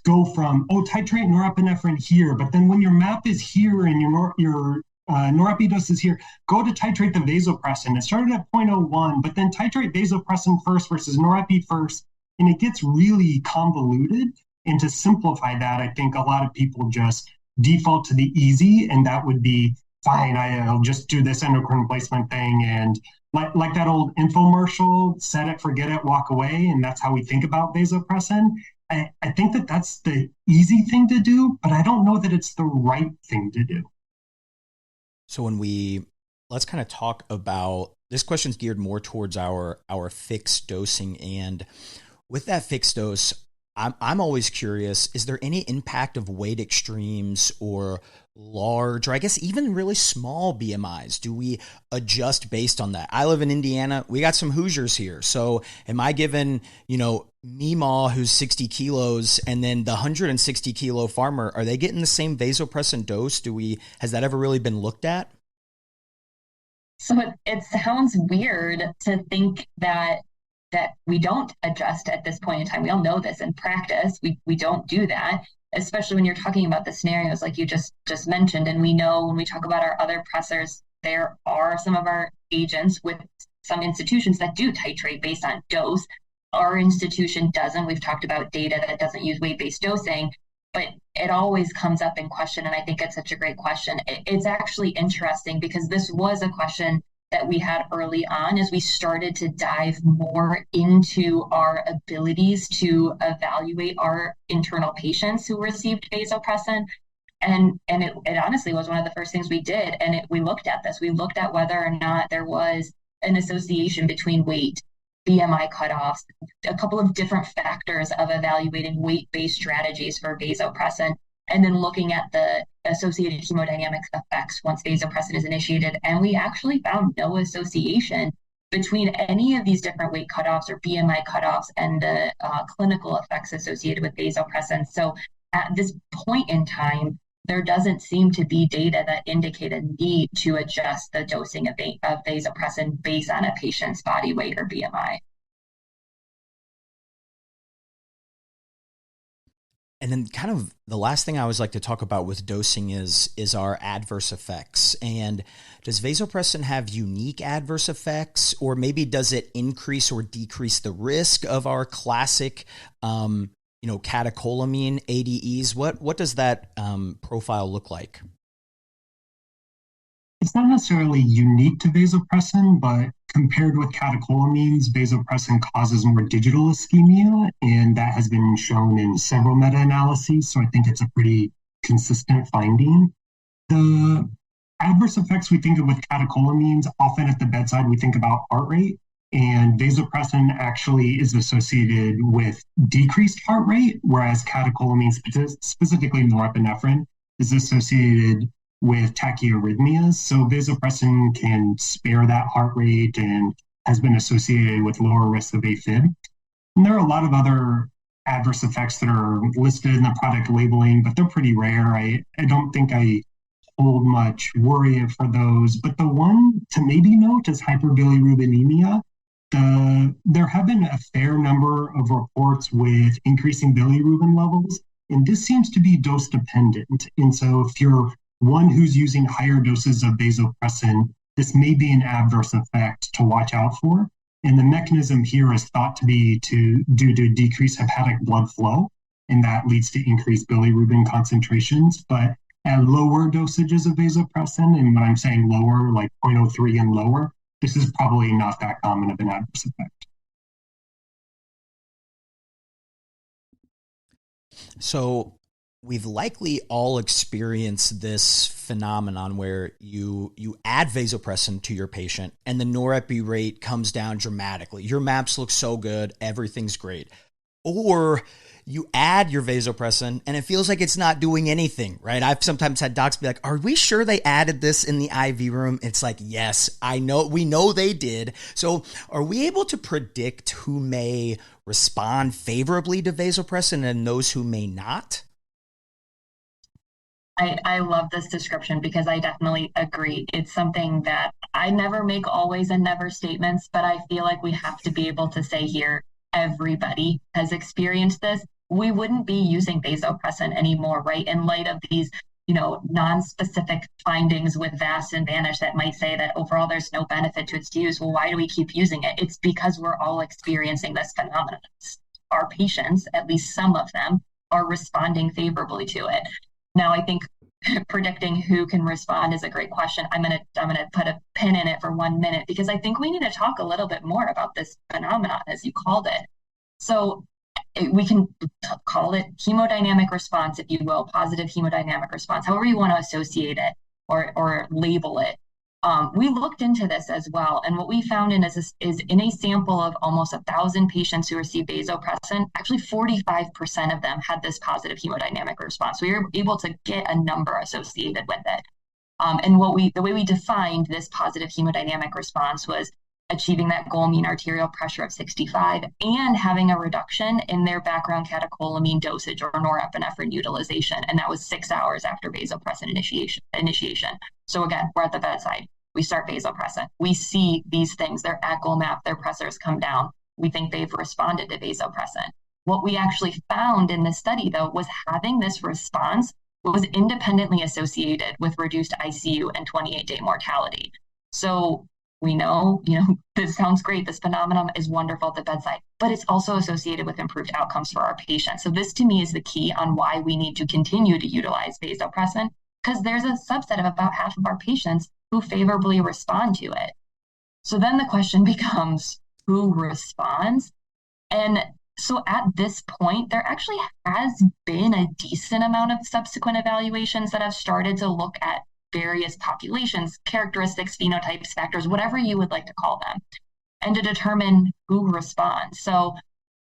go from, titrate norepinephrine here, but then when your map is here and your norepidose is here, go to titrate the vasopressin. It started at 0.01, but then titrate vasopressin first versus norepi first. And it gets really convoluted. And to simplify that, I think a lot of people just default to the easy, and that would be fine. I'll just do this endocrine replacement thing. And like that old infomercial, set it, forget it, walk away. And that's how we think about vasopressin. I think that that's the easy thing to do, but I don't know that it's the right thing to do. So let's kind of talk about, this question's geared more towards our fixed dosing. And with that fixed dose, I'm always curious, is there any impact of weight extremes or large, or I guess even really small BMIs? Do we adjust based on that? I live in Indiana. We got some Hoosiers here. So am I giving, Meemaw, who's 60 kilos, and then the 160 kilo farmer, are they getting the same vasopressin dose? Has that ever really been looked at? So it sounds weird to think that we don't adjust at this point in time. We all know this in practice. We don't do that, especially when you're talking about the scenarios like you just mentioned. And we know when we talk about our other pressors, there are some of our agents with some institutions that do titrate based on dose. Our institution doesn't. We've talked about data that doesn't use weight-based dosing, but it always comes up in question. And I think it's such a great question. It's actually interesting because this was a question that we had early on as we started to dive more into our abilities to evaluate our internal patients who received vasopressin. And it honestly was one of the first things we did. And we looked at this. We looked at whether or not there was an association between weight, BMI cutoffs, a couple of different factors of evaluating weight-based strategies for vasopressin, and then looking at the associated hemodynamic effects once vasopressin is initiated. And we actually found no association between any of these different weight cutoffs or BMI cutoffs and the clinical effects associated with vasopressin. So at this point in time, there doesn't seem to be data that indicate a need to adjust the dosing of vasopressin based on a patient's body weight or BMI. And then kind of the last thing I always like to talk about with dosing is our adverse effects. And does vasopressin have unique adverse effects, or maybe does it increase or decrease the risk of our classic, catecholamine ADEs? What does that profile look like? It's not necessarily unique to vasopressin, but compared with catecholamines, vasopressin causes more digital ischemia, and that has been shown in several meta-analyses, so I think it's a pretty consistent finding. The adverse effects we think of with catecholamines, often at the bedside we think about heart rate, and vasopressin actually is associated with decreased heart rate, whereas catecholamines, specifically norepinephrine, is associated with tachyarrhythmias. So vasopressin can spare that heart rate and has been associated with lower risk of AFib. And there are a lot of other adverse effects that are listed in the product labeling, but they're pretty rare. I don't think I hold much worry for those. But the one to maybe note is hyperbilirubinemia. There have been a fair number of reports with increasing bilirubin levels, and this seems to be dose dependent. And so if you're one who's using higher doses of vasopressin, this may be an adverse effect to watch out for. And the mechanism here is thought to be due to decreased hepatic blood flow, and that leads to increased bilirubin concentrations. But at lower dosages of vasopressin, and when I'm saying lower, like 0.03 and lower, this is probably not that common of an adverse effect. So we've likely all experienced this phenomenon where you add vasopressin to your patient and the norepi rate comes down dramatically. Your maps look so good, everything's great. Or you add your vasopressin and it feels like it's not doing anything, right? I've sometimes had docs be like, are we sure they added this in the IV room? It's like, yes, we know they did. So are we able to predict who may respond favorably to vasopressin and those who may not? I love this description because I definitely agree. It's something that I never make always and never statements, but I feel like we have to be able to say here, everybody has experienced this. We wouldn't be using vasopressin anymore, right? In light of these, non-specific findings with VAST and VANISH that might say that overall there's no benefit to its use. Well, why do we keep using it? It's because we're all experiencing this phenomenon. our patients, at least some of them, are responding favorably to it. Now, I think predicting who can respond is a great question. I'm gonna put a pin in it for 1 minute, because I think we need to talk a little bit more about this phenomenon, as you called it. So we can call it hemodynamic response, if you will, positive hemodynamic response, however you want to associate it or label it. We looked into this as well, and what we found is in a sample of almost 1,000 patients who received vasopressin, actually 45% of them had this positive hemodynamic response. We were able to get a number associated with it. And the way we defined this positive hemodynamic response was achieving that goal mean arterial pressure of 65 and having a reduction in their background catecholamine dosage or norepinephrine utilization. And that was 6 hours after vasopressin initiation. So again, we're at the bedside. We start vasopressin. We see these things. Their echo map, their pressors come down. We think they've responded to vasopressin. What we actually found in this study, though, was having this response was independently associated with reduced ICU and 28-day mortality. So we know, this sounds great. This phenomenon is wonderful at the bedside, but it's also associated with improved outcomes for our patients. So this, to me, is the key on why we need to continue to utilize vasopressin, because there's a subset of about half of our patients who favorably respond to it. So then the question becomes, who responds? And so at this point, there actually has been a decent amount of subsequent evaluations that have started to look at various populations, characteristics, phenotypes, factors, whatever you would like to call them, and to determine who responds. So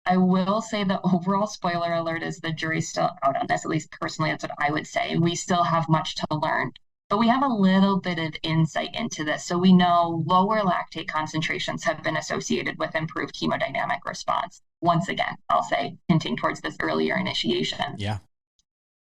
I will say the overall spoiler alert is the jury's still out on this. At least personally, that's what I would say. We still have much to learn, but we have a little bit of insight into this. So we know lower lactate concentrations have been associated with improved hemodynamic response. Once again, I'll say, hinting towards this earlier initiation. Yeah.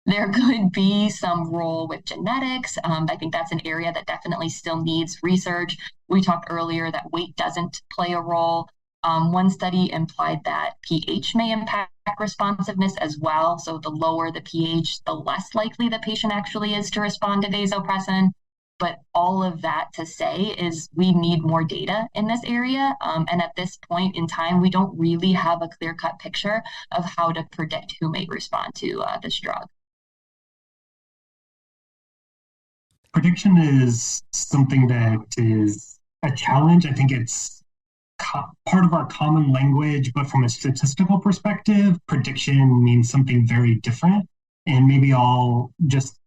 There could be some role with genetics. I think that's an area that definitely still needs research. We talked earlier that weight doesn't play a role. One study implied that pH may impact responsiveness as well. So the lower the pH, the less likely the patient actually is to respond to vasopressin. But all of that to say is we need more data in this area. And at this point in time, we don't really have a clear-cut picture of how to predict who may respond to this drug. Prediction is something that is a challenge. I think it's part of our common language, but from a statistical perspective, prediction means something very different. And maybe I'll just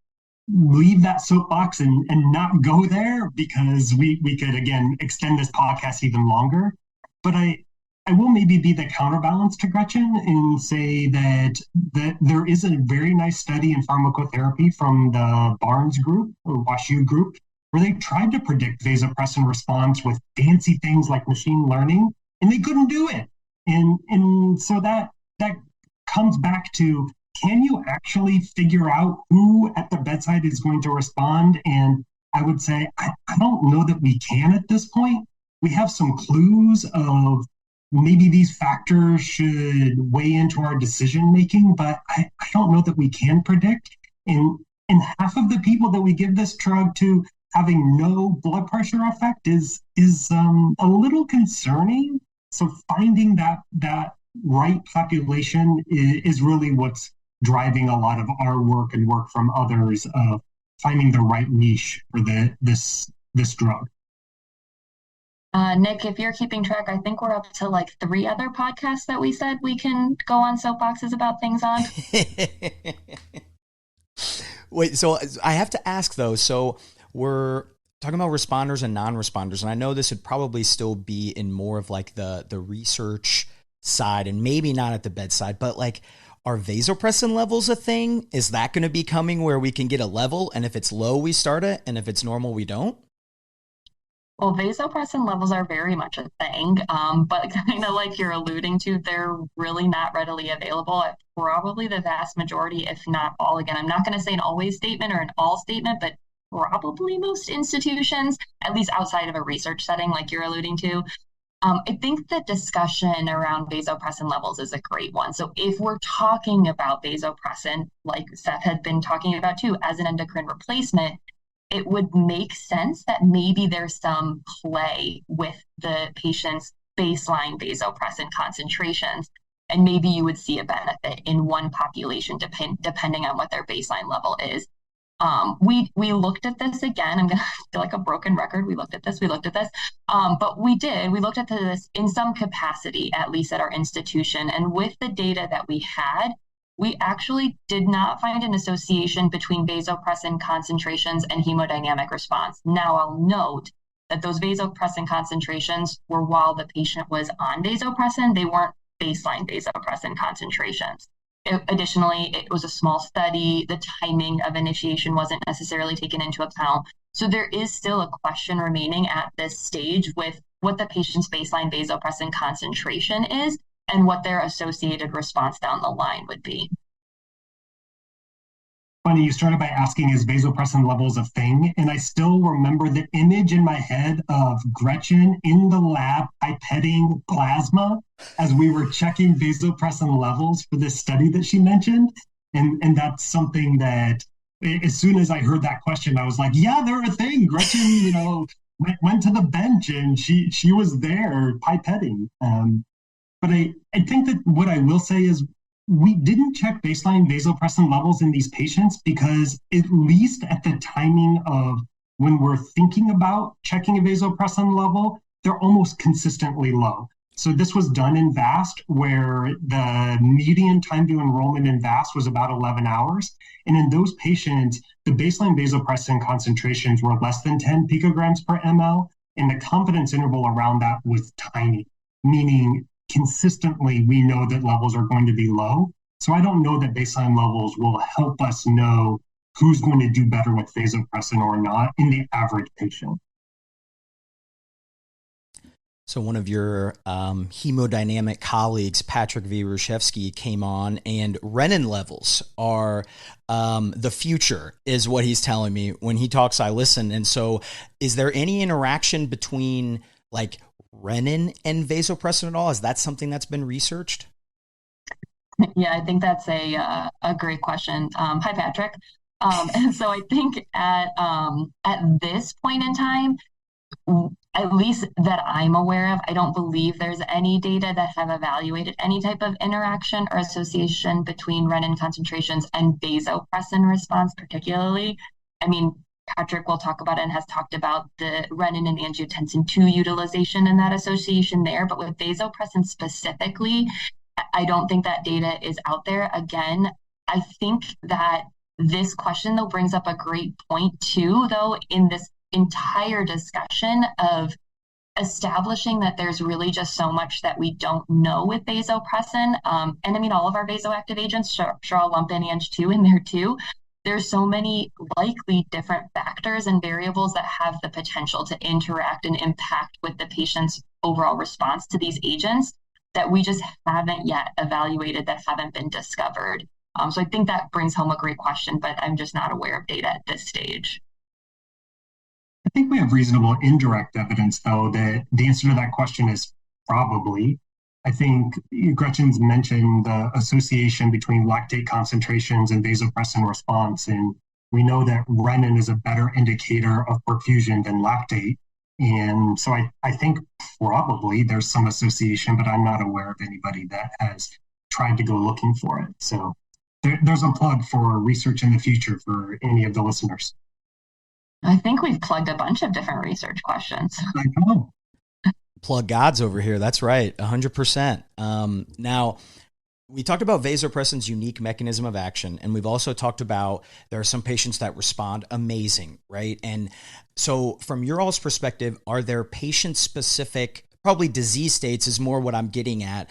leave that soapbox and not go there, because we could, again, extend this podcast even longer. But I will maybe be the counterbalance to Gretchen and say that there is a very nice study in pharmacotherapy from the Barnes group or WashU group, where they tried to predict vasopressin response with fancy things like machine learning, and they couldn't do it. And so that comes back to, can you actually figure out who at the bedside is going to respond? And I would say, I don't know that we can at this point. We have some clues of maybe these factors should weigh into our decision making, but I don't know that we can predict. And half of the people that we give this drug to having no blood pressure effect is a little concerning. So finding that right population is really what's driving a lot of our work and work from others of finding the right niche for this drug. Nick, if you're keeping track, I think we're up to like 3 other podcasts that we said we can go on soapboxes about things on. Wait, so I have to ask though, so we're talking about responders and non-responders, and I know this would probably still be in more of like the research side and maybe not at the bedside, but like, are vasopressin levels a thing? Is that going to be coming where we can get a level, and if it's low, we start it, and if it's normal, we don't? Well, vasopressin levels are very much a thing, but kind of like you're alluding to, they're really not readily available at probably the vast majority, if not all. Again, I'm not going to say an always statement or an all statement, but probably most institutions, at least outside of a research setting like you're alluding to. I think the discussion around vasopressin levels is a great one. So if we're talking about vasopressin, like Seth had been talking about too, as an endocrine replacement, it would make sense that maybe there's some play with the patient's baseline vasopressin concentrations. and maybe you would see a benefit in one population depending on what their baseline level is. We looked at this again. I'm going to feel like a broken record. We looked at this. But we looked at this in some capacity, at least at our institution. And with the data that we had, we actually did not find an association between vasopressin concentrations and hemodynamic response. Now, I'll note that those vasopressin concentrations were while the patient was on vasopressin. They weren't baseline vasopressin concentrations. Additionally, it was a small study. The timing of initiation wasn't necessarily taken into account. So there is still a question remaining at this stage with what the patient's baseline vasopressin concentration is and what their associated response down the line would be. Funny, you started by asking, is vasopressin levels a thing? And I still remember the image in my head of Gretchen in the lab pipetting plasma as we were checking vasopressin levels for this study that she mentioned. And that's something that as soon as I heard that question, I was like, yeah, they're a thing. Gretchen, went to the bench and she was there pipetting. But I think that what I will say is we didn't check baseline vasopressin levels in these patients because at least at the timing of when we're thinking about checking a vasopressin level, they're almost consistently low. So this was done in VAST where the median time to enrollment in VAST was about 11 hours. And in those patients, the baseline vasopressin concentrations were less than 10 picograms per ml. And the confidence interval around that was tiny, meaning consistently we know that levels are going to be low. So I don't know that baseline levels will help us know who's going to do better with vasopressin or not in the average patient. So one of your hemodynamic colleagues, Patrick Wieruszewski, came on, and renin levels are the future, is what he's telling me. When he talks, I listen. And so is there any interaction between like renin and vasopressin at all? Is that something that's been researched? Yeah, I think that's a great question. Hi, Patrick. And so I think at this point in time, at least that I'm aware of, I don't believe there's any data that have evaluated any type of interaction or association between renin concentrations and vasopressin response particularly. I mean, Patrick will talk about it and has talked about the renin and angiotensin II utilization and that association there. But with vasopressin specifically, I don't think that data is out there. Again, I think that this question, though, brings up a great point, too, though, in this entire discussion of establishing that there's really just so much that we don't know with vasopressin. And I mean, all of our vasoactive agents, sure I'll lump in Ang2 in there, too. There's so many likely different factors and variables that have the potential to interact and impact with the patient's overall response to these agents that we just haven't yet evaluated, that haven't been discovered. So I think that brings home a great question, but I'm just not aware of data at this stage. I think we have reasonable indirect evidence, though, that the answer to that question is probably. I think Gretchen's mentioned the association between lactate concentrations and vasopressin response, and we know that renin is a better indicator of perfusion than lactate. And so I think probably there's some association, but I'm not aware of anybody that has tried to go looking for it. So there's a plug for research in the future for any of the listeners. I think we've plugged a bunch of different research questions. I know. Plug gods over here. That's right. 100%. Now, we talked about vasopressin's unique mechanism of action, and we've also talked about there are some patients that respond amazing, right? And so from your all's perspective, are there patient-specific, probably disease states is more what I'm getting at,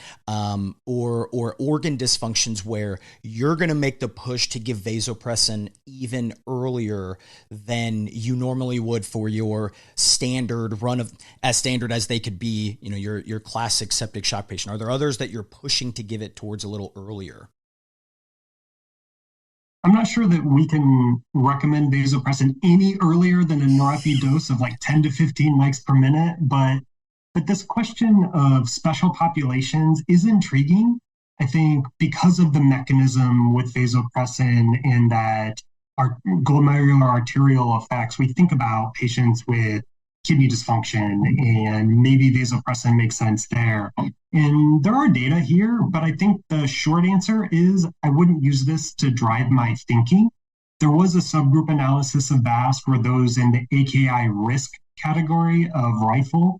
or organ dysfunctions where you're going to make the push to give vasopressin even earlier than you normally would for your standard run of, as standard as they could be, your classic septic shock patient? Are there others that you're pushing to give it towards a little earlier? I'm not sure that we can recommend vasopressin any earlier than a norepi dose of like 10 to 15 mics per minute, but this question of special populations is intriguing. I think because of the mechanism with vasopressin and that our glomerular arterial effects, we think about patients with kidney dysfunction, and maybe vasopressin makes sense there. And there are data here, but I think the short answer is I wouldn't use this to drive my thinking. There was a subgroup analysis of VAST where those in the AKI risk category of rifle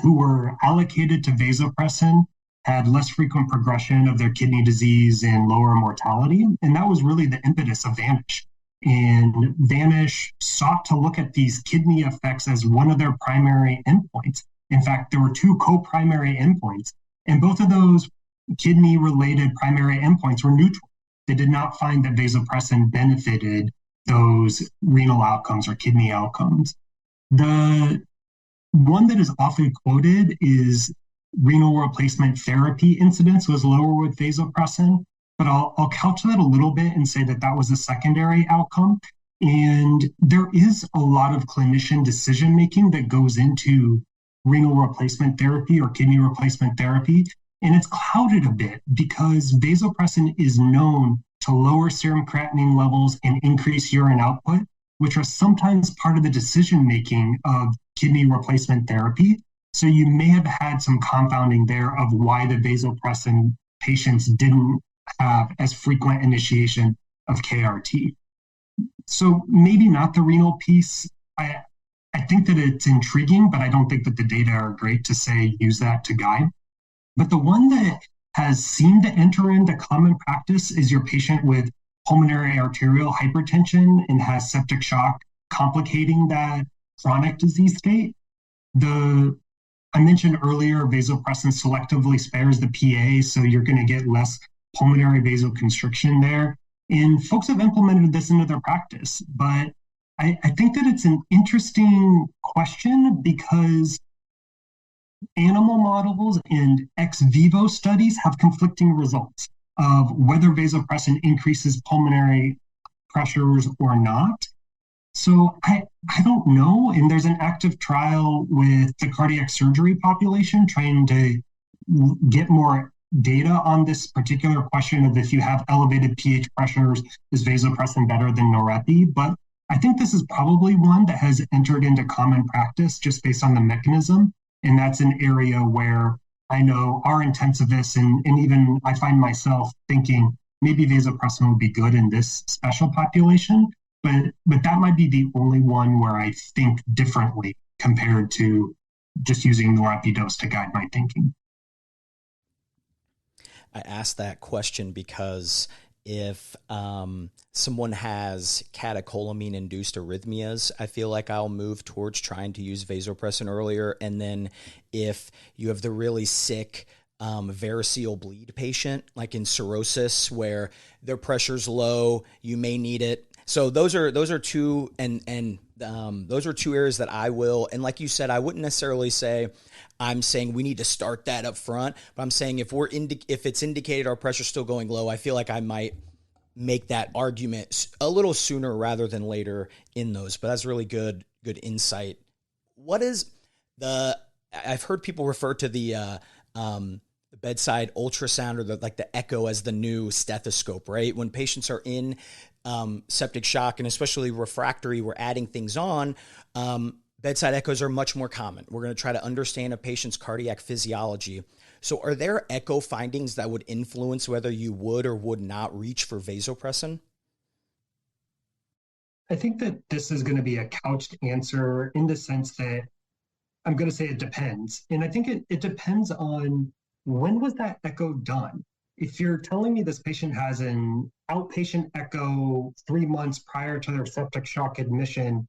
who were allocated to vasopressin had less frequent progression of their kidney disease and lower mortality. And that was really the impetus of Vanish. And Vanish sought to look at these kidney effects as one of their primary endpoints. In fact, there were two co-primary endpoints, and both of those kidney-related primary endpoints were neutral. They did not find that vasopressin benefited those renal outcomes or kidney outcomes. The one that is often quoted is renal replacement therapy incidence was lower with vasopressin, but I'll couch that a little bit and say that that was a secondary outcome. And there is a lot of clinician decision-making that goes into renal replacement therapy or kidney replacement therapy. And it's clouded a bit because vasopressin is known to lower serum creatinine levels and increase urine output, which are sometimes part of the decision-making of kidney replacement therapy. So you may have had some confounding there of why the vasopressin patients didn't have as frequent initiation of KRT. So maybe not the renal piece. I think that it's intriguing, but I don't think that the data are great to say use that to guide. But the one that has seemed to enter into common practice is your patient with pulmonary arterial hypertension and has septic shock complicating that chronic disease state. I mentioned earlier, vasopressin selectively spares the PA, so you're going to get less pulmonary vasoconstriction there. And folks have implemented this into their practice, but I think that it's an interesting question because animal models and ex vivo studies have conflicting results of whether vasopressin increases pulmonary pressures or not. So I don't know. And there's an active trial with the cardiac surgery population trying to get more data on this particular question of if you have elevated pH pressures, is vasopressin better than norepi? But I think this is probably one that has entered into common practice just based on the mechanism. And that's an area where I know our intensivists and even I find myself thinking maybe vasopressin would be good in this special population, but that might be the only one where I think differently compared to just using norepi dose to guide my thinking. I asked that question because if someone has catecholamine-induced arrhythmias, I feel like I'll move towards trying to use vasopressin earlier. And then if you have the really sick variceal bleed patient, like in cirrhosis, where their pressure's low, you may need it. So those are two, and those are two areas that I will. And like you said, I wouldn't necessarily say I'm saying we need to start that up front, but I'm saying if it's indicated our pressure's still going low, I feel like I might make that argument a little sooner rather than later in those. But that's really good insight. What is I've heard people refer to the bedside ultrasound or the echo as the new stethoscope, right? When patients are in septic shock and especially refractory, we're adding things on. Bedside echoes are much more common. We're going to try to understand a patient's cardiac physiology. So are there echo findings that would influence whether you would or would not reach for vasopressin? I think that this is going to be a couched answer in the sense that I'm going to say it depends. And I think it depends on when was that echo done. If you're telling me this patient has an outpatient echo 3 months prior to their septic shock admission,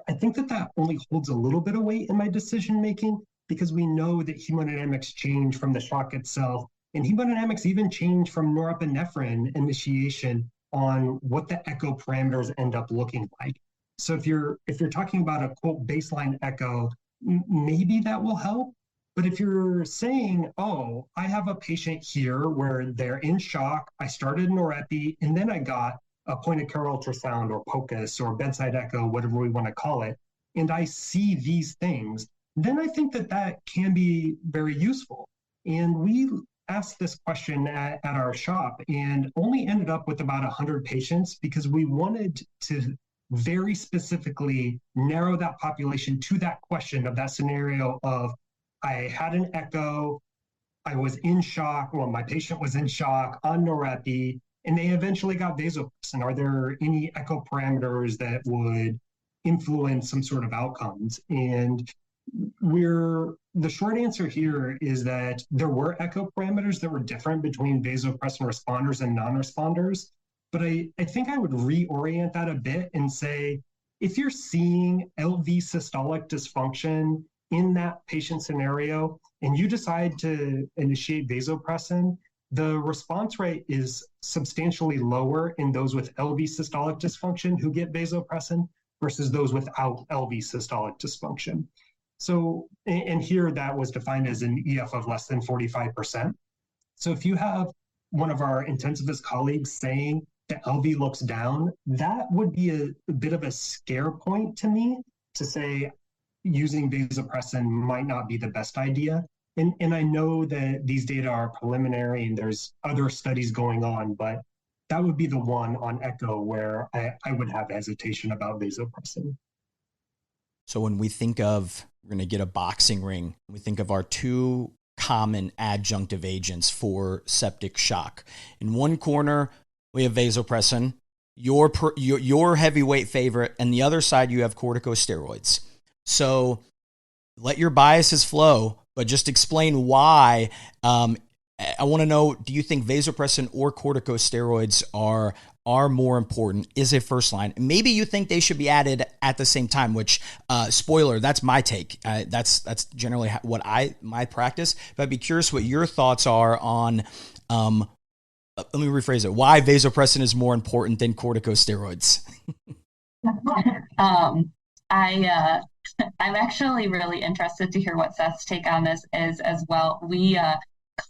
I think that only holds a little bit of weight in my decision-making because we know that hemodynamics change from the shock itself, and hemodynamics even change from norepinephrine initiation on what the echo parameters end up looking like. So if you're talking about a quote baseline echo, maybe that will help. But if you're saying, oh, I have a patient here where they're in shock, I started norepi, and then I got a point-of-care ultrasound or POCUS or bedside echo, whatever we want to call it, and I see these things, then I think that can be very useful. And we asked this question at our shop and only ended up with about 100 patients because we wanted to very specifically narrow that population to that question of that scenario of I had an echo, I was in shock, well, my patient was in shock on norepi, and they eventually got vasopressin. Are there any echo parameters that would influence some sort of outcomes? And the short answer here is that there were echo parameters that were different between vasopressin responders and non-responders. But I think I would reorient that a bit and say, if you're seeing LV systolic dysfunction in that patient scenario and you decide to initiate vasopressin, the response rate is substantially lower in those with LV systolic dysfunction who get vasopressin versus those without LV systolic dysfunction. So, and here that was defined as an EF of less than 45%. So if you have one of our intensivist colleagues saying the LV looks down, that would be a bit of a scare point to me to say using vasopressin might not be the best idea. And I know that these data are preliminary and there's other studies going on, but that would be the one on echo where I would have hesitation about vasopressin. So when we think of, we're going to get a boxing ring, we think of our two common adjunctive agents for septic shock. In one corner, we have vasopressin, your heavyweight favorite, and the other side you have corticosteroids. So let your biases flow, but just explain why. I want to know, do you think vasopressin or corticosteroids are more important? Is it first line? Maybe you think they should be added at the same time, which, spoiler, that's my take. That's generally what my practice, but I'd be curious what your thoughts are on, let me rephrase it, why vasopressin is more important than corticosteroids. I'm actually really interested to hear what Seth's take on this is as well. We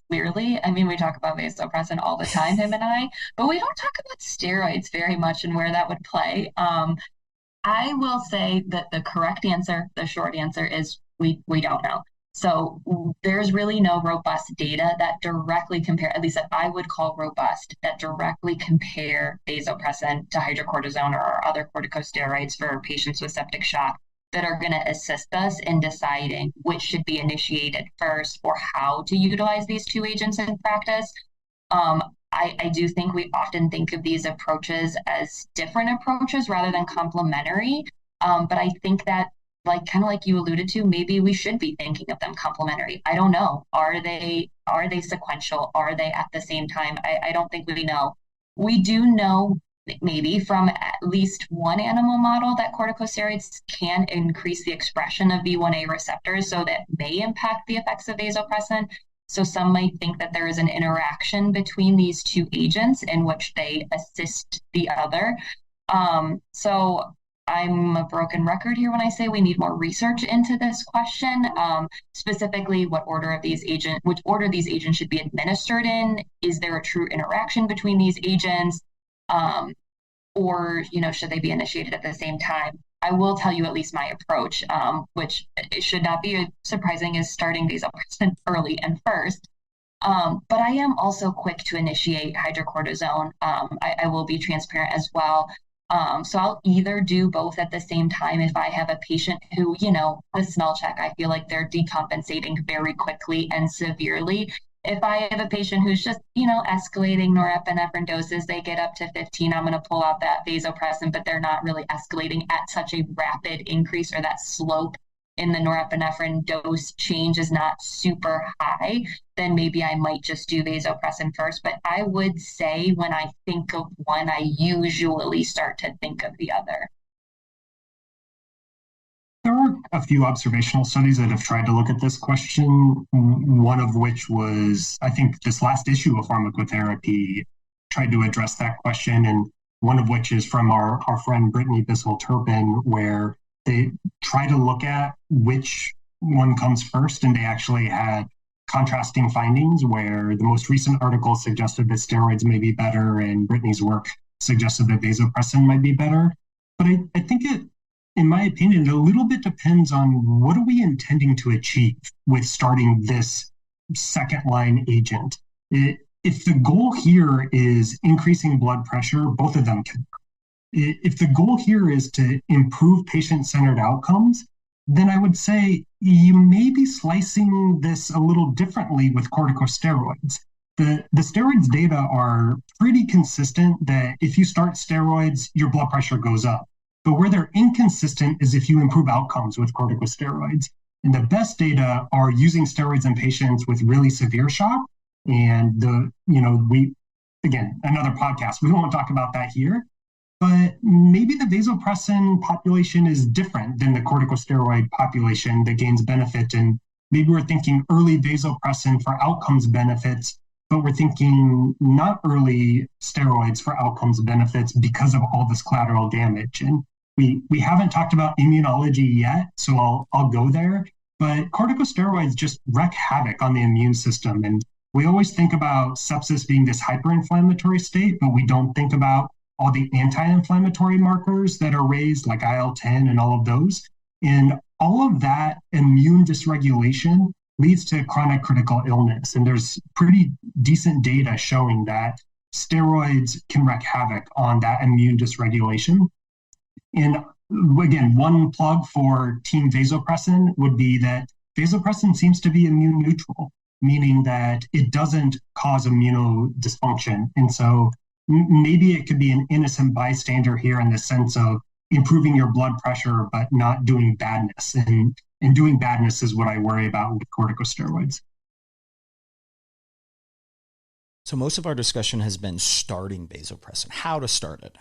clearly, I mean, we talk about vasopressin all the time, him and I, but we don't talk about steroids very much and where that would play. I will say that the correct answer, the short answer is we don't know. So there's really no robust data that directly compare, at least that I would call robust, that directly compare vasopressin to hydrocortisone or other corticosteroids for patients with septic shock that are going to assist us in deciding which should be initiated first or how to utilize these two agents in practice. I do think we often think of these approaches as different approaches rather than complementary. But I think that, like kind of like you alluded to, maybe we should be thinking of them complementary. I don't know. Are they sequential? Are they at the same time? I don't think we know. We do know maybe from at least one animal model that corticosteroids can increase the expression of V1A receptors, so that may impact the effects of vasopressin. So some might think that there is an interaction between these two agents in which they assist the other. So I'm a broken record here when I say we need more research into this question, specifically which order these agents should be administered in. Is there a true interaction between these agents? Or, should they be initiated at the same time? I will tell you at least my approach, which it should not be surprising, is starting vasopressin early and first. But I am also quick to initiate hydrocortisone. I will be transparent as well. So I'll either do both at the same time if I have a patient who, the smell check, I feel like they're decompensating very quickly and severely. If I have a patient who's just, escalating norepinephrine doses, they get up to 15, I'm going to pull out that vasopressin, but they're not really escalating at such a rapid increase, or that slope in the norepinephrine dose change is not super high, then maybe I might just do vasopressin first. But I would say when I think of one, I usually start to think of the other. There are a few observational studies that have tried to look at this question, one of which was, I think, this last issue of pharmacotherapy tried to address that question, and one of which is from our friend Brittany Bissell-Turpin, where they try to look at which one comes first, and they actually had contrasting findings where the most recent article suggested that steroids may be better, and Brittany's work suggested that vasopressin might be better. But I think in my opinion, it a little bit depends on what are we intending to achieve with starting this second line agent. If the goal here is increasing blood pressure, both of them can work. If the goal here is to improve patient-centered outcomes, then I would say you may be slicing this a little differently with corticosteroids. The steroids data are pretty consistent that if you start steroids, your blood pressure goes up. But where they're inconsistent is if you improve outcomes with corticosteroids. And the best data are using steroids in patients with really severe shock. And again, another podcast, we won't talk about that here. But maybe the vasopressin population is different than the corticosteroid population that gains benefit. And maybe we're thinking early vasopressin for outcomes benefits, but we're thinking not early steroids for outcomes benefits because of all this collateral damage. And we haven't talked about immunology yet, so I'll go there. But corticosteroids just wreak havoc on the immune system. And we always think about sepsis being this hyperinflammatory state, but we don't think about all the anti-inflammatory markers that are raised, like IL-10 and all of those. And all of that immune dysregulation leads to chronic critical illness. And there's pretty decent data showing that steroids can wreak havoc on that immune dysregulation. And again, one plug for Team Vasopressin would be that vasopressin seems to be immune neutral, meaning that it doesn't cause immunodysfunction. And so maybe it could be an innocent bystander here in the sense of improving your blood pressure, but not doing badness. And doing badness is what I worry about with corticosteroids. So most of our discussion has been starting vasopressin, how to start it,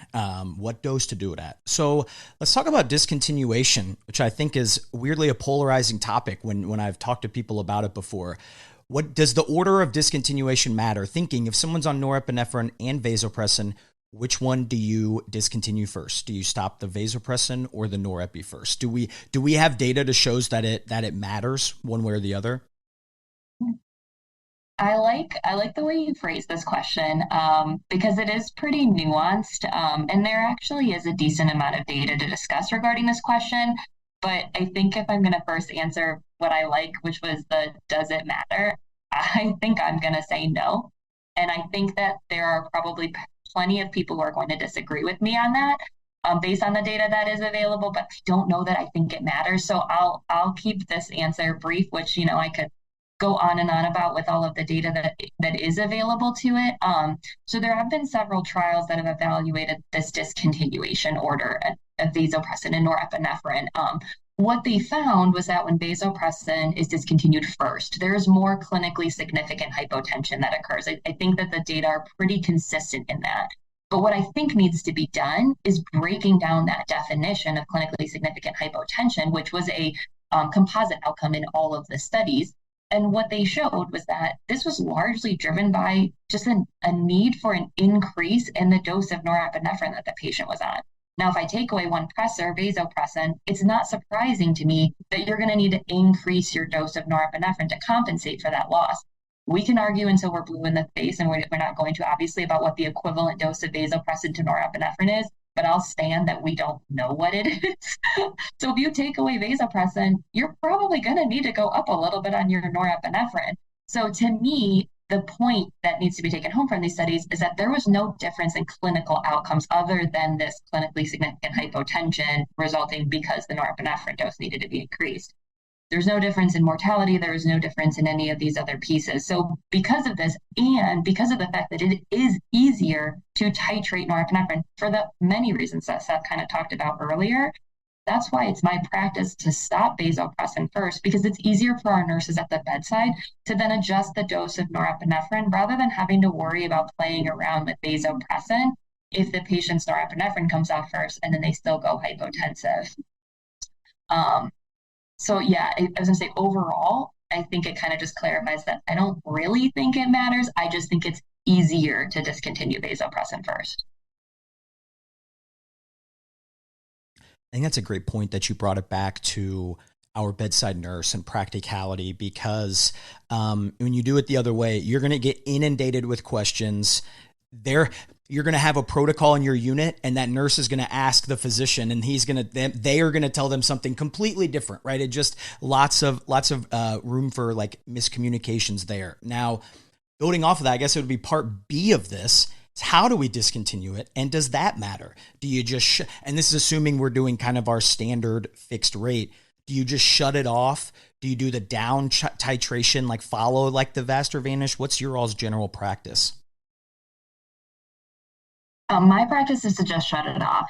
what dose to do it at. So let's talk about discontinuation, which I think is weirdly a polarizing topic when I've talked to people about it before. What does the order of discontinuation matter? Thinking if someone's on norepinephrine and vasopressin, which one do you discontinue first? Do you stop the vasopressin or the norepi first? Do we have data to shows that it matters one way or the other? I like the way you phrase this question because it is pretty nuanced, and there actually is a decent amount of data to discuss regarding this question. But I think if I'm going to first answer what I like, which was the does it matter, I think I'm going to say no. And I think that there are probably plenty of people who are going to disagree with me on that based on the data that is available, but I don't know that I think it matters. So I'll keep this answer brief, which, I could go on and on about with all of the data that is available to it. So there have been several trials that have evaluated this discontinuation order of vasopressin and norepinephrine. What they found was that when vasopressin is discontinued first, there is more clinically significant hypotension that occurs. I think that the data are pretty consistent in that. But what I think needs to be done is breaking down that definition of clinically significant hypotension, which was a composite outcome in all of the studies. And what they showed was that this was largely driven by just a need for an increase in the dose of norepinephrine that the patient was on. Now, if I take away one pressor, vasopressin, it's not surprising to me that you're going to need to increase your dose of norepinephrine to compensate for that loss. We can argue until we're blue in the face, and we're not going to, obviously, about what the equivalent dose of vasopressin to norepinephrine is, but I'll stand that we don't know what it is. So if you take away vasopressin, you're probably going to need to go up a little bit on your norepinephrine. So to me, the point that needs to be taken home from these studies is that there was no difference in clinical outcomes other than this clinically significant hypotension resulting because the norepinephrine dose needed to be increased. There's no difference in mortality. There is no difference in any of these other pieces. So because of this, and because of the fact that it is easier to titrate norepinephrine for the many reasons that Seth kind of talked about earlier, that's why it's my practice to stop vasopressin first, because it's easier for our nurses at the bedside to then adjust the dose of norepinephrine rather than having to worry about playing around with vasopressin if the patient's norepinephrine comes off first and then they still go hypotensive. So yeah, I was gonna say overall, I think it kind of just clarifies that I don't really think it matters. I just think it's easier to discontinue vasopressin first. I think that's a great point that you brought it back to our bedside nurse and practicality, because when you do it the other way, you're going to get inundated with questions. You're going to have a protocol in your unit, and that nurse is going to ask the physician, and they are going to tell them something completely different, right? It just lots of room for like miscommunications there. Now, building off of that, I guess it would be part B of this. How do we discontinue it? And does that matter? Do you just, and this is assuming we're doing kind of our standard fixed rate. Do you just shut it off? Do you do the down titration, like follow like the Vaster Vanish? What's your all's general practice? My practice is to just shut it off.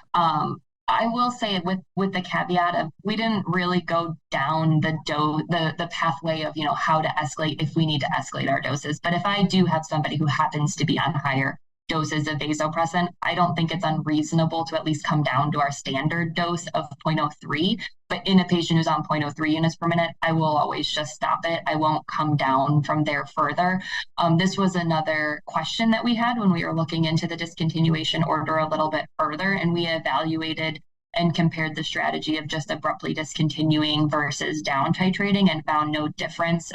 I will say with the caveat of we didn't really go down the pathway of, how to escalate if we need to escalate our doses. But if I do have somebody who happens to be on higher doses of vasopressin, I don't think it's unreasonable to at least come down to our standard dose of 0.03. But in a patient who's on 0.03 units per minute, I will always just stop it. I won't come down from there further. This was another question that we had when we were looking into the discontinuation order a little bit further, and we evaluated and compared the strategy of just abruptly discontinuing versus down titrating and found no difference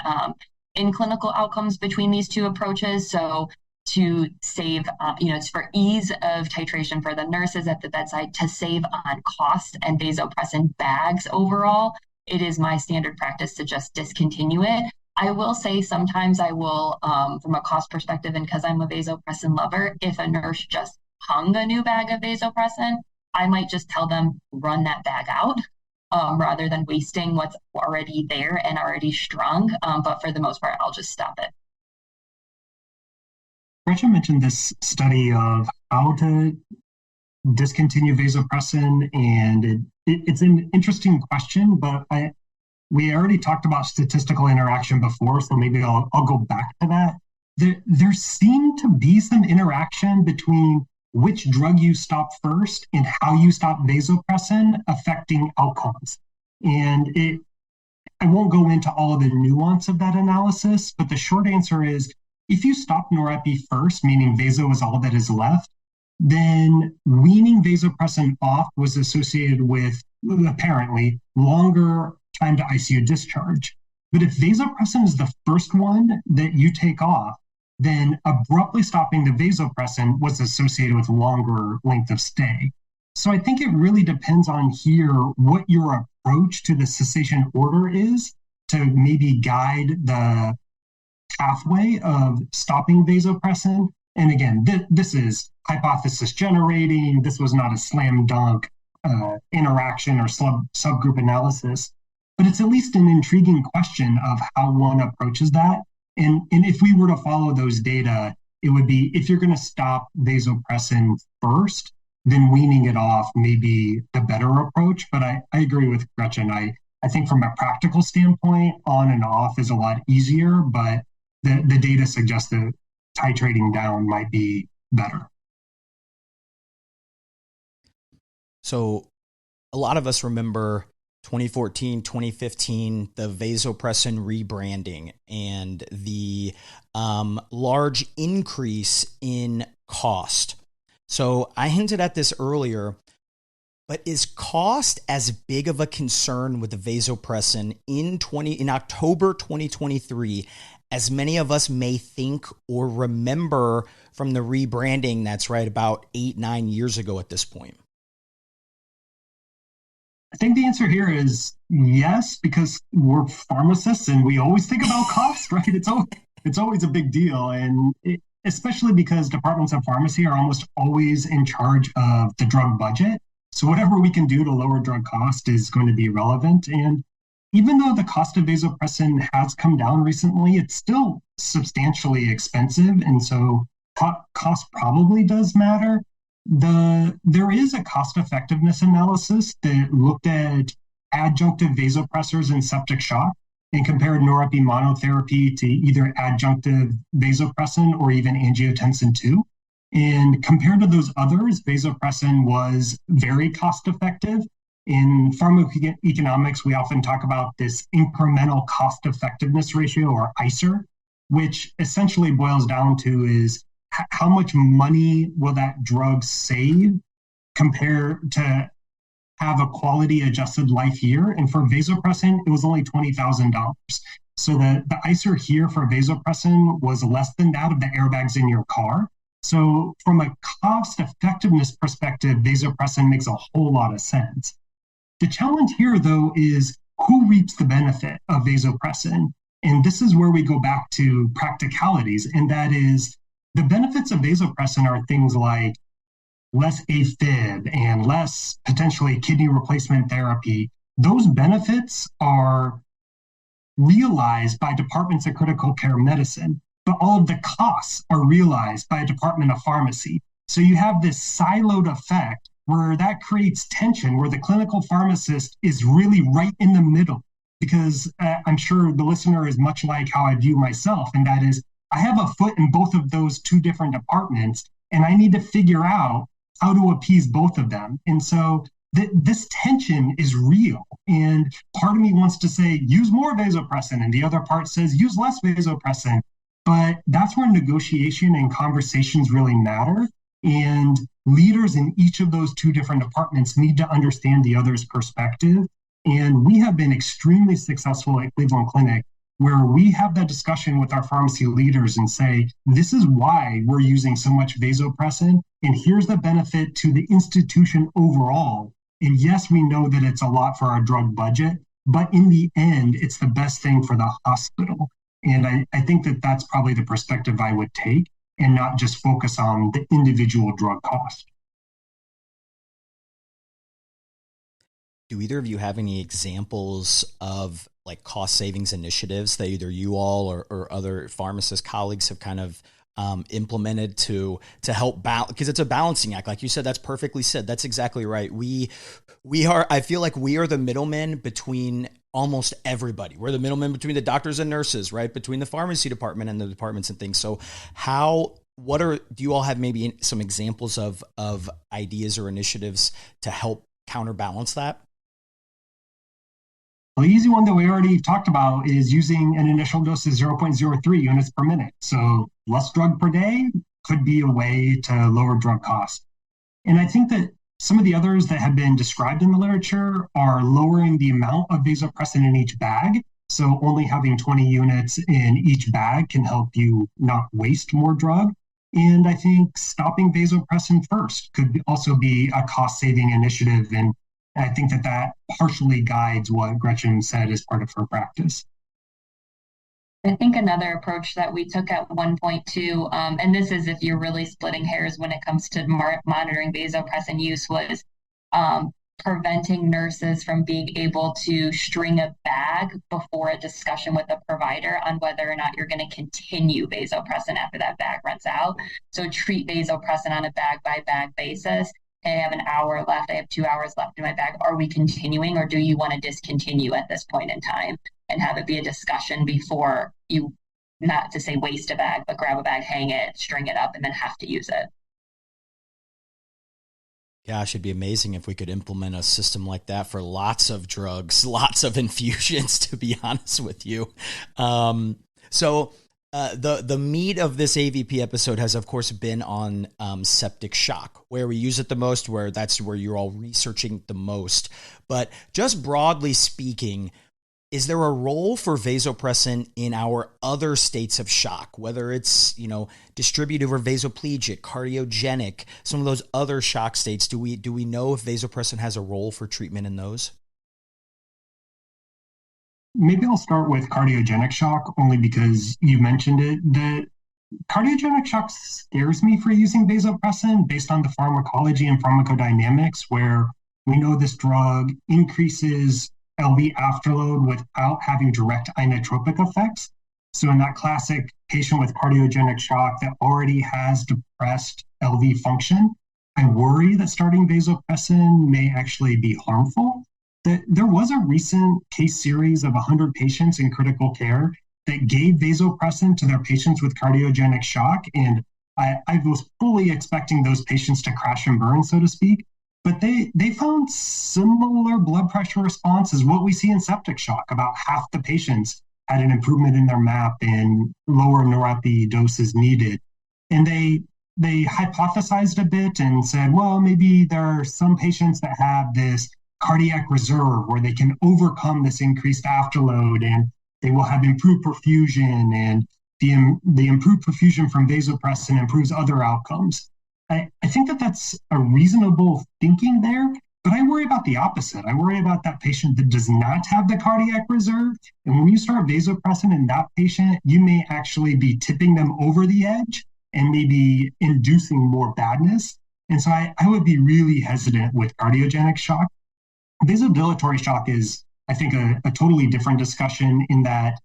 in clinical outcomes between these two approaches. So to save, it's for ease of titration for the nurses at the bedside to save on cost and vasopressin bags overall, it is my standard practice to just discontinue it. I will say sometimes I will, from a cost perspective, and because I'm a vasopressin lover, if a nurse just hung a new bag of vasopressin, I might just tell them, run that bag out rather than wasting what's already there and already strung. But for the most part, I'll just stop it. Gretchen mentioned this study of how to discontinue vasopressin, and it's an interesting question, but we already talked about statistical interaction before, so maybe I'll go back to that. There seemed to be some interaction between which drug you stop first and how you stop vasopressin affecting outcomes. And I won't go into all of the nuance of that analysis, but the short answer is, if you stop norepi first, meaning vaso is all that is left, then weaning vasopressin off was associated with, apparently, longer time to ICU discharge. But if vasopressin is the first one that you take off, then abruptly stopping the vasopressin was associated with longer length of stay. So I think it really depends on here what your approach to the cessation order is to maybe guide the pathway of stopping vasopressin. And again, this is hypothesis generating. This was not a slam dunk interaction or subgroup analysis, but it's at least an intriguing question of how one approaches that. And if we were to follow those data, it would be, if you're going to stop vasopressin first, then weaning it off may be the better approach. But I agree with Gretchen. I think from a practical standpoint, on and off is a lot easier, but the data suggests that titrating down might be better. So a lot of us remember 2014, 2015, the vasopressin rebranding and the large increase in cost. So I hinted at this earlier, but is cost as big of a concern with the vasopressin in October 2023 as many of us may think or remember from the rebranding that's right about 8-9 years ago at this point? I think the answer here is yes, because we're pharmacists and we always think about cost, right? It's always a big deal. And especially because departments of pharmacy are almost always in charge of the drug budget. So whatever we can do to lower drug cost is going to be relevant. And even though the cost of vasopressin has come down recently, it's still substantially expensive. And so cost probably does matter. There is a cost effectiveness analysis that looked at adjunctive vasopressors in septic shock and compared norepi monotherapy to either adjunctive vasopressin or even angiotensin II. And compared to those others, vasopressin was very cost effective. In pharmacoeconomics, we often talk about this incremental cost effectiveness ratio, or ICER, which essentially boils down to is how much money will that drug save compared to have a quality adjusted life year. And for vasopressin, it was only $20,000. So the ICER here for vasopressin was less than that of the airbags in your car. So from a cost effectiveness perspective, vasopressin makes a whole lot of sense. The challenge here, though, is who reaps the benefit of vasopressin? And this is where we go back to practicalities, and that is the benefits of vasopressin are things like less AFib and less potentially kidney replacement therapy. Those benefits are realized by departments of critical care medicine, but all of the costs are realized by a department of pharmacy. So you have this siloed effect where that creates tension, where the clinical pharmacist is really right in the middle. Because I'm sure the listener is much like how I view myself, and that is, I have a foot in both of those two different departments, and I need to figure out how to appease both of them. And so this tension is real. And part of me wants to say, use more vasopressin, and the other part says, use less vasopressin. But that's where negotiation and conversations really matter. And leaders in each of those two different departments need to understand the other's perspective. And we have been extremely successful at Cleveland Clinic, where we have that discussion with our pharmacy leaders and say, this is why we're using so much vasopressin, and here's the benefit to the institution overall. And yes, we know that it's a lot for our drug budget, but in the end, it's the best thing for the hospital. And I think that that's probably the perspective I would take, and not just focus on the individual drug cost. Do either of you have any examples of like cost savings initiatives that either you all or other pharmacist colleagues have kind of implemented to help balance? Because it's a balancing act. Like you said, that's perfectly said. That's exactly right. We are, I feel like we are the middlemen between almost everybody. We're the middlemen between the doctors and nurses, right? Between the pharmacy department and the departments and things. So do you all have maybe some examples of ideas or initiatives to help counterbalance that? Well, the easy one that we already talked about is using an initial dose of 0.03 units per minute. So less drug per day could be a way to lower drug costs. And I think that some of the others that have been described in the literature are lowering the amount of vasopressin in each bag. So only having 20 units in each bag can help you not waste more drug. And I think stopping vasopressin first could also be a cost-saving initiative. And I think that partially guides what Gretchen said as part of her practice. I think another approach that we took at one point too, and this is if you're really splitting hairs when it comes to monitoring vasopressin use, was preventing nurses from being able to string a bag before a discussion with the provider on whether or not you're going to continue vasopressin after that bag runs out. So treat vasopressin on a bag by bag basis. Hey, I have an hour left. I have 2 hours left in my bag. Are we continuing, or do you want to discontinue at this point in time? And have it be a discussion before you, not to say waste a bag, but grab a bag, hang it, string it up, and then have to use it. Gosh, it'd be amazing if we could implement a system like that for lots of drugs, lots of infusions, to be honest with you. The meat of this AVP episode has, of course, been on septic shock, where we use it the most, where that's where you're all researching the most. But just broadly speaking, is there a role for vasopressin in our other states of shock, whether it's, distributive or vasoplegic, cardiogenic, some of those other shock states? Do we know if vasopressin has a role for treatment in those? Maybe I'll start with cardiogenic shock, only because you mentioned it. The cardiogenic shock scares me for using vasopressin based on the pharmacology and pharmacodynamics, where we know this drug increases LV afterload without having direct inotropic effects. So in that classic patient with cardiogenic shock that already has depressed LV function, I worry that starting vasopressin may actually be harmful. There was a recent case series of 100 patients in critical care that gave vasopressin to their patients with cardiogenic shock. And I was fully expecting those patients to crash and burn, so to speak. But they found similar blood pressure response as what we see in septic shock. About half the patients had an improvement in their MAP and lower neuropathy doses needed. And they hypothesized a bit and said, well, maybe there are some patients that have this cardiac reserve where they can overcome this increased afterload and they will have improved perfusion, and the improved perfusion from vasopressin improves other outcomes. I think that that's a reasonable thinking there, but I worry about the opposite. I worry about that patient that does not have the cardiac reserve. And when you start vasopressin in that patient, you may actually be tipping them over the edge. and maybe inducing more badness. And so I would be really hesitant with cardiogenic shock. Vasodilatory shock is, I think, a totally different discussion in that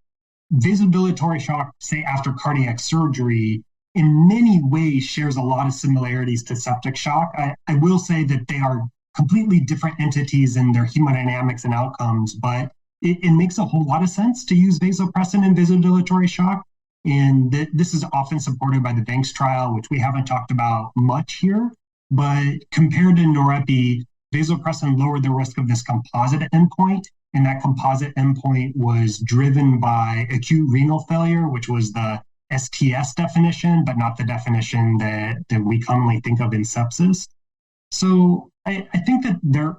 vasodilatory shock, say after cardiac surgery, in many ways shares a lot of similarities to septic shock. I will say that they are completely different entities in their hemodynamics and outcomes, but it makes a whole lot of sense to use vasopressin in vasodilatory shock. And this is often supported by the Banks trial, which we haven't talked about much here. But compared to norepi, vasopressin lowered the risk of this composite endpoint. And that composite endpoint was driven by acute renal failure, which was the STS definition, but not the definition that we commonly think of in sepsis. So I think that there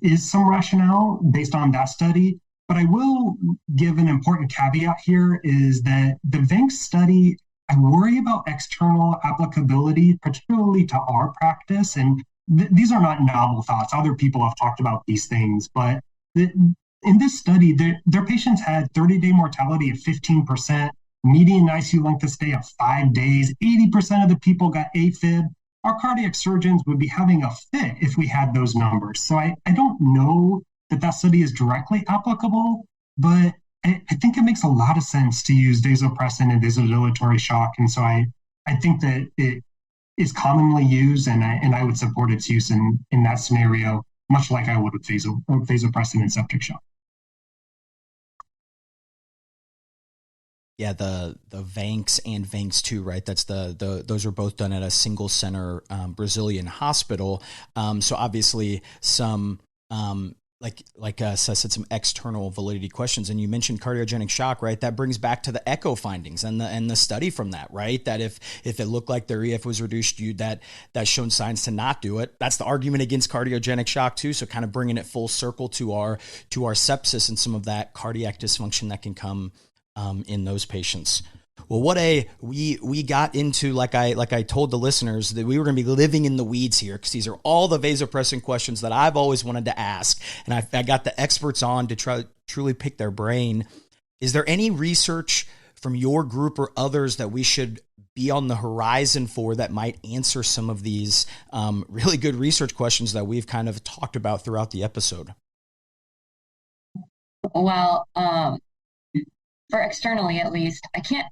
is some rationale based on that study. But I will give an important caveat here is that the Banks study, I worry about external applicability, particularly to our practice. And these are not novel thoughts. Other people have talked about these things. But in this study, their patients had 30-day mortality of 15%, median ICU length of stay of 5 days. 80% of the people got AFib. Our cardiac surgeons would be having a fit if we had those numbers. So I don't know that study is directly applicable, but I think it makes a lot of sense to use vasopressin and vasodilatory shock. And so I think that it is commonly used, and I would support its use in that scenario, much like I would with vasopressin and septic shock. Yeah, the Banks and Banks 2, right? That's those are both done at a single center Brazilian hospital. So obviously some like Seth said, some external validity questions. And you mentioned cardiogenic shock, right? That brings back to the echo findings and the study from that, right? That if it looked like their EF was reduced, that's shown signs to not do it. That's the argument against cardiogenic shock too. So kind of bringing it full circle to our sepsis and some of that cardiac dysfunction that can come in those patients. Well, we got into, like I told the listeners, that we were going to be living in the weeds here, because these are all the vasopressin questions that I've always wanted to ask. And I got the experts on to try to truly pick their brain. Is there any research from your group or others that we should be on the horizon for that might answer some of these really good research questions that we've kind of talked about throughout the episode? Well, for externally, at least, I can't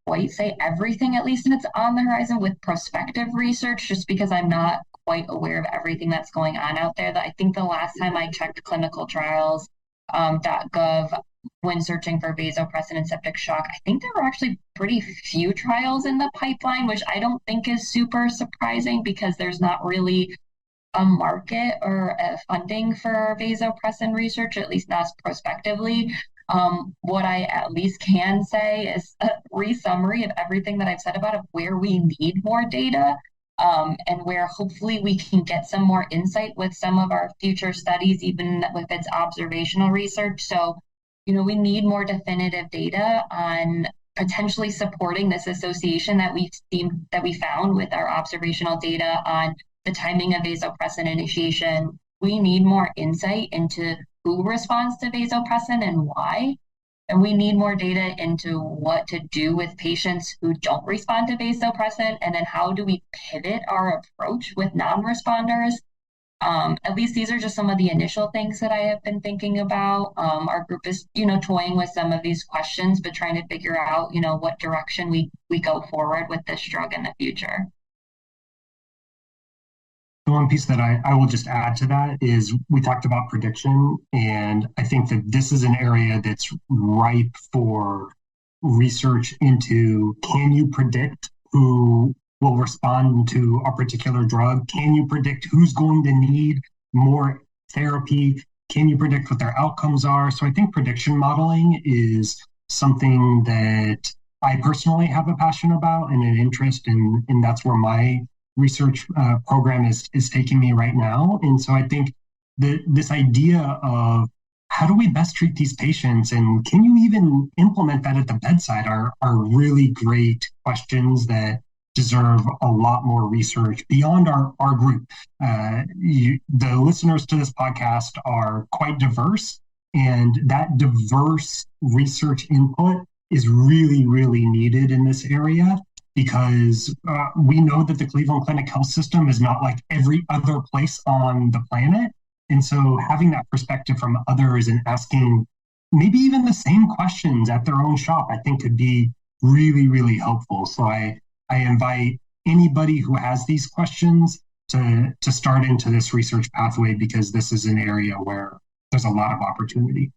quite say everything, at least that's on the horizon with prospective research, just because I'm not quite aware of everything that's going on out there. That I think the last time I checked clinicaltrials.gov when searching for vasopressin and septic shock, I think there were actually pretty few trials in the pipeline, which I don't think is super surprising, because there's not really a market or a funding for vasopressin research, at least not prospectively. What I at least can say is a re-summary of everything that I've said about where we need more data, and where hopefully we can get some more insight with some of our future studies, even with its observational research. So, we need more definitive data on potentially supporting this association that we found with our observational data on the timing of vasopressin initiation. We need more insight into who responds to vasopressin and why. And we need more data into what to do with patients who don't respond to vasopressin, and then how do we pivot our approach with non-responders. At least these are just some of the initial things that I have been thinking about. Our group is, toying with some of these questions, but trying to figure out, what direction we go forward with this drug in the future. The one piece that I will just add to that is we talked about prediction, and I think that this is an area that's ripe for research into, can you predict who will respond to a particular drug? Can you predict who's going to need more therapy? Can you predict what their outcomes are? So I think prediction modeling is something that I personally have a passion about and an interest in, and that's where my research program is taking me right now. And so I think this idea of how do we best treat these patients, and can you even implement that at the bedside, are really great questions that deserve a lot more research beyond our group. The listeners to this podcast are quite diverse, and that diverse research input is really, really needed in this area. because we know that the Cleveland Clinic health system is not like every other place on the planet. And so having that perspective from others and asking maybe even the same questions at their own shop, I think could be really, really helpful. So I invite anybody who has these questions to start into this research pathway, because this is an area where there's a lot of opportunity.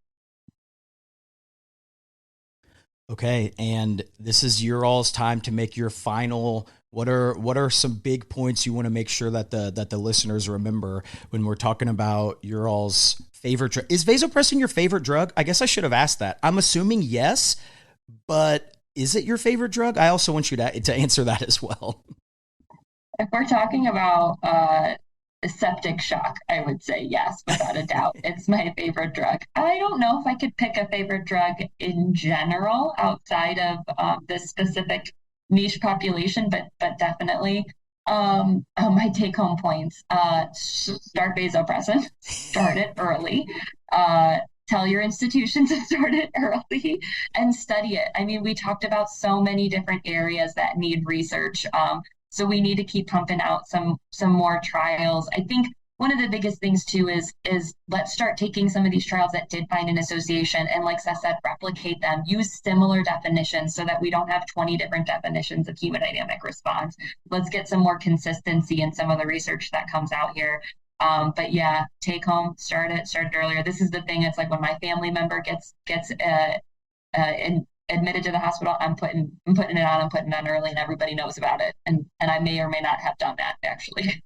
Okay, and this is your all's time to make your final. What are some big points you want to make sure that the listeners remember when we're talking about your all's favorite drug? Is vasopressin your favorite drug? I guess I should have asked that. I'm assuming yes, but is it your favorite drug? I also want you to answer that as well. If we're talking about septic shock, I would say yes, without a doubt. It's my favorite drug. I don't know if I could pick a favorite drug in general outside of this specific niche population, but definitely my take-home points. Start vasopressin, start it early. Tell your institution to start it early and study it. I mean, we talked about so many different areas that need research. So we need to keep pumping out some more trials. I think one of the biggest things too is let's start taking some of these trials that did find an association and, like Seth said, replicate them, use similar definitions so that we don't have 20 different definitions of hemodynamic response. Let's get some more consistency in some of the research that comes out here. But yeah, take home, start it earlier. This is the thing. It's like when my family member gets admitted to the hospital, I'm putting it on early, and everybody knows about it. And I may or may not have done that actually.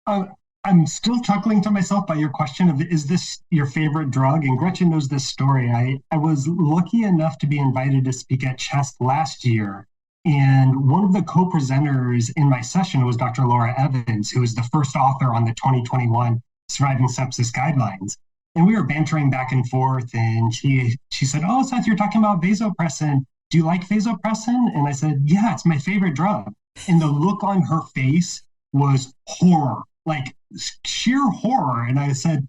I'm still chuckling to myself by your question of, is this your favorite drug? And Gretchen knows this story. I was lucky enough to be invited to speak at CHEST last year. And one of the co-presenters in my session was Dr. Laura Evans, who is the first author on the 2021 Surviving Sepsis Guidelines. And we were bantering back and forth, and she said, "Oh, Seth, you're talking about vasopressin. Do you like vasopressin?" And I said, "Yeah, it's my favorite drug." And the look on her face was horror, like sheer horror. And I said,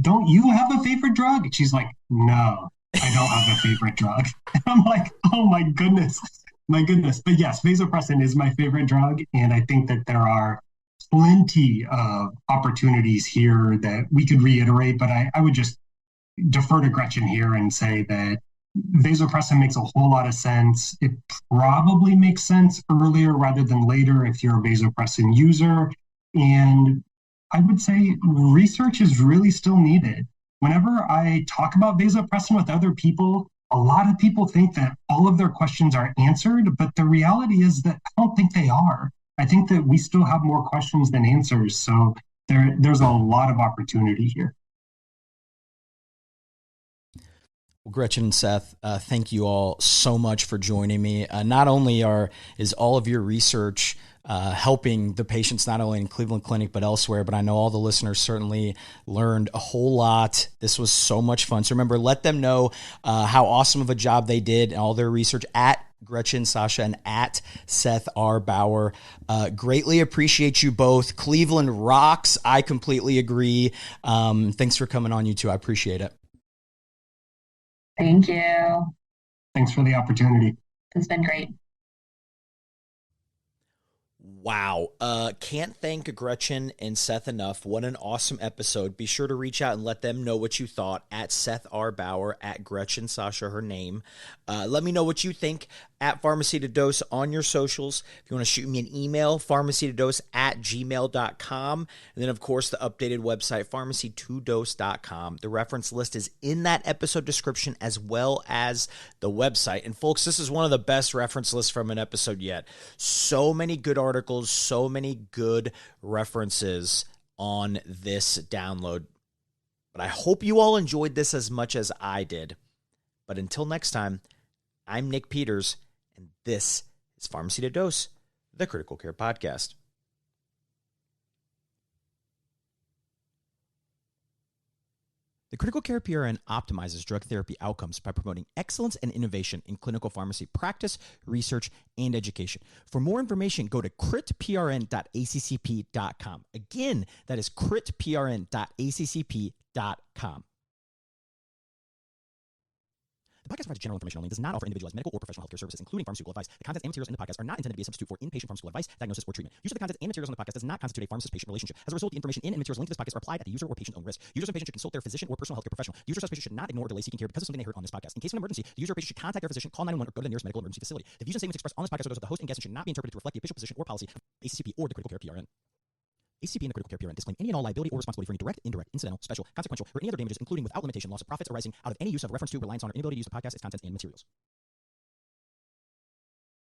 "Don't you have a favorite drug?" And she's like, "No, I don't have a favorite drug." And I'm like, "Oh my goodness. But yes, vasopressin is my favorite drug. And I think that there are plenty of opportunities here that we could reiterate, but I would just defer to Gretchen here and say that vasopressin makes a whole lot of sense. It probably makes sense earlier rather than later if you're a vasopressin user. And I would say research is really still needed. Whenever I talk about vasopressin with other people, a lot of people think that all of their questions are answered, but the reality is that I don't think they are. I think that we still have more questions than answers. So there's a lot of opportunity here. Well, Gretchen and Seth, thank you all so much for joining me. Not only is all of your research helping the patients, not only in Cleveland Clinic, but elsewhere, but I know all the listeners certainly learned a whole lot. This was so much fun. So remember, let them know how awesome of a job they did and all their research at Gretchen, Sacha, and at Seth R. Bauer. Greatly appreciate you both. Cleveland rocks. I completely agree. Thanks for coming on, you two. I appreciate it. Thank you. Thanks for the opportunity. It's been great. Wow. Can't thank Gretchen and Seth enough. What an awesome episode. Be sure to reach out and let them know what you thought at Seth R. Bauer, at Gretchen, Sacha, her name. Let me know what you think at PharmacyToDose on your socials. If you want to shoot me an email, PharmacyToDose@gmail.com. And then, of course, the updated website, PharmacyToDose.com. The reference list is in that episode description as well as the website. And, folks, this is one of the best reference lists from an episode yet. So many good articles, so many good references on this download. But I hope you all enjoyed this as much as I did. But until next time, I'm Nick Peters, and this is Pharmacy to Dose, the Critical Care Podcast. The Critical Care PRN optimizes drug therapy outcomes by promoting excellence and innovation in clinical pharmacy practice, research, and education. For more information, go to critprn.accp.com. Again, that is critprn.accp.com. The podcast provides general information only and does not offer individualized medical or professional healthcare services, including pharmaceutical advice. The contents and materials in the podcast are not intended to be a substitute for inpatient pharmaceutical advice, diagnosis, or treatment. Use of the contents and materials on the podcast does not constitute a pharmacist-patient relationship. As a result, the information in and materials linked to this podcast are applied at the user or patient's own risk. Users and patients should consult their physician or personal healthcare professional. The user or patient should not ignore or delay seeking care because of something they heard on this podcast. In case of an emergency, the user or patient should contact their physician, call 911, or go to the nearest medical emergency facility. The views and statements expressed on this podcast are those of the host and guests and should not be interpreted to reflect the official position or policy of ACCP or the Critical Care PRN. ACCP and the Critical Care PRN disclaim any and all liability or responsibility for any direct, indirect, incidental, special, consequential, or any other damages, including without limitation, loss of profits arising out of any use of, reference to, reliance on, or inability to use the podcast, its contents, and materials.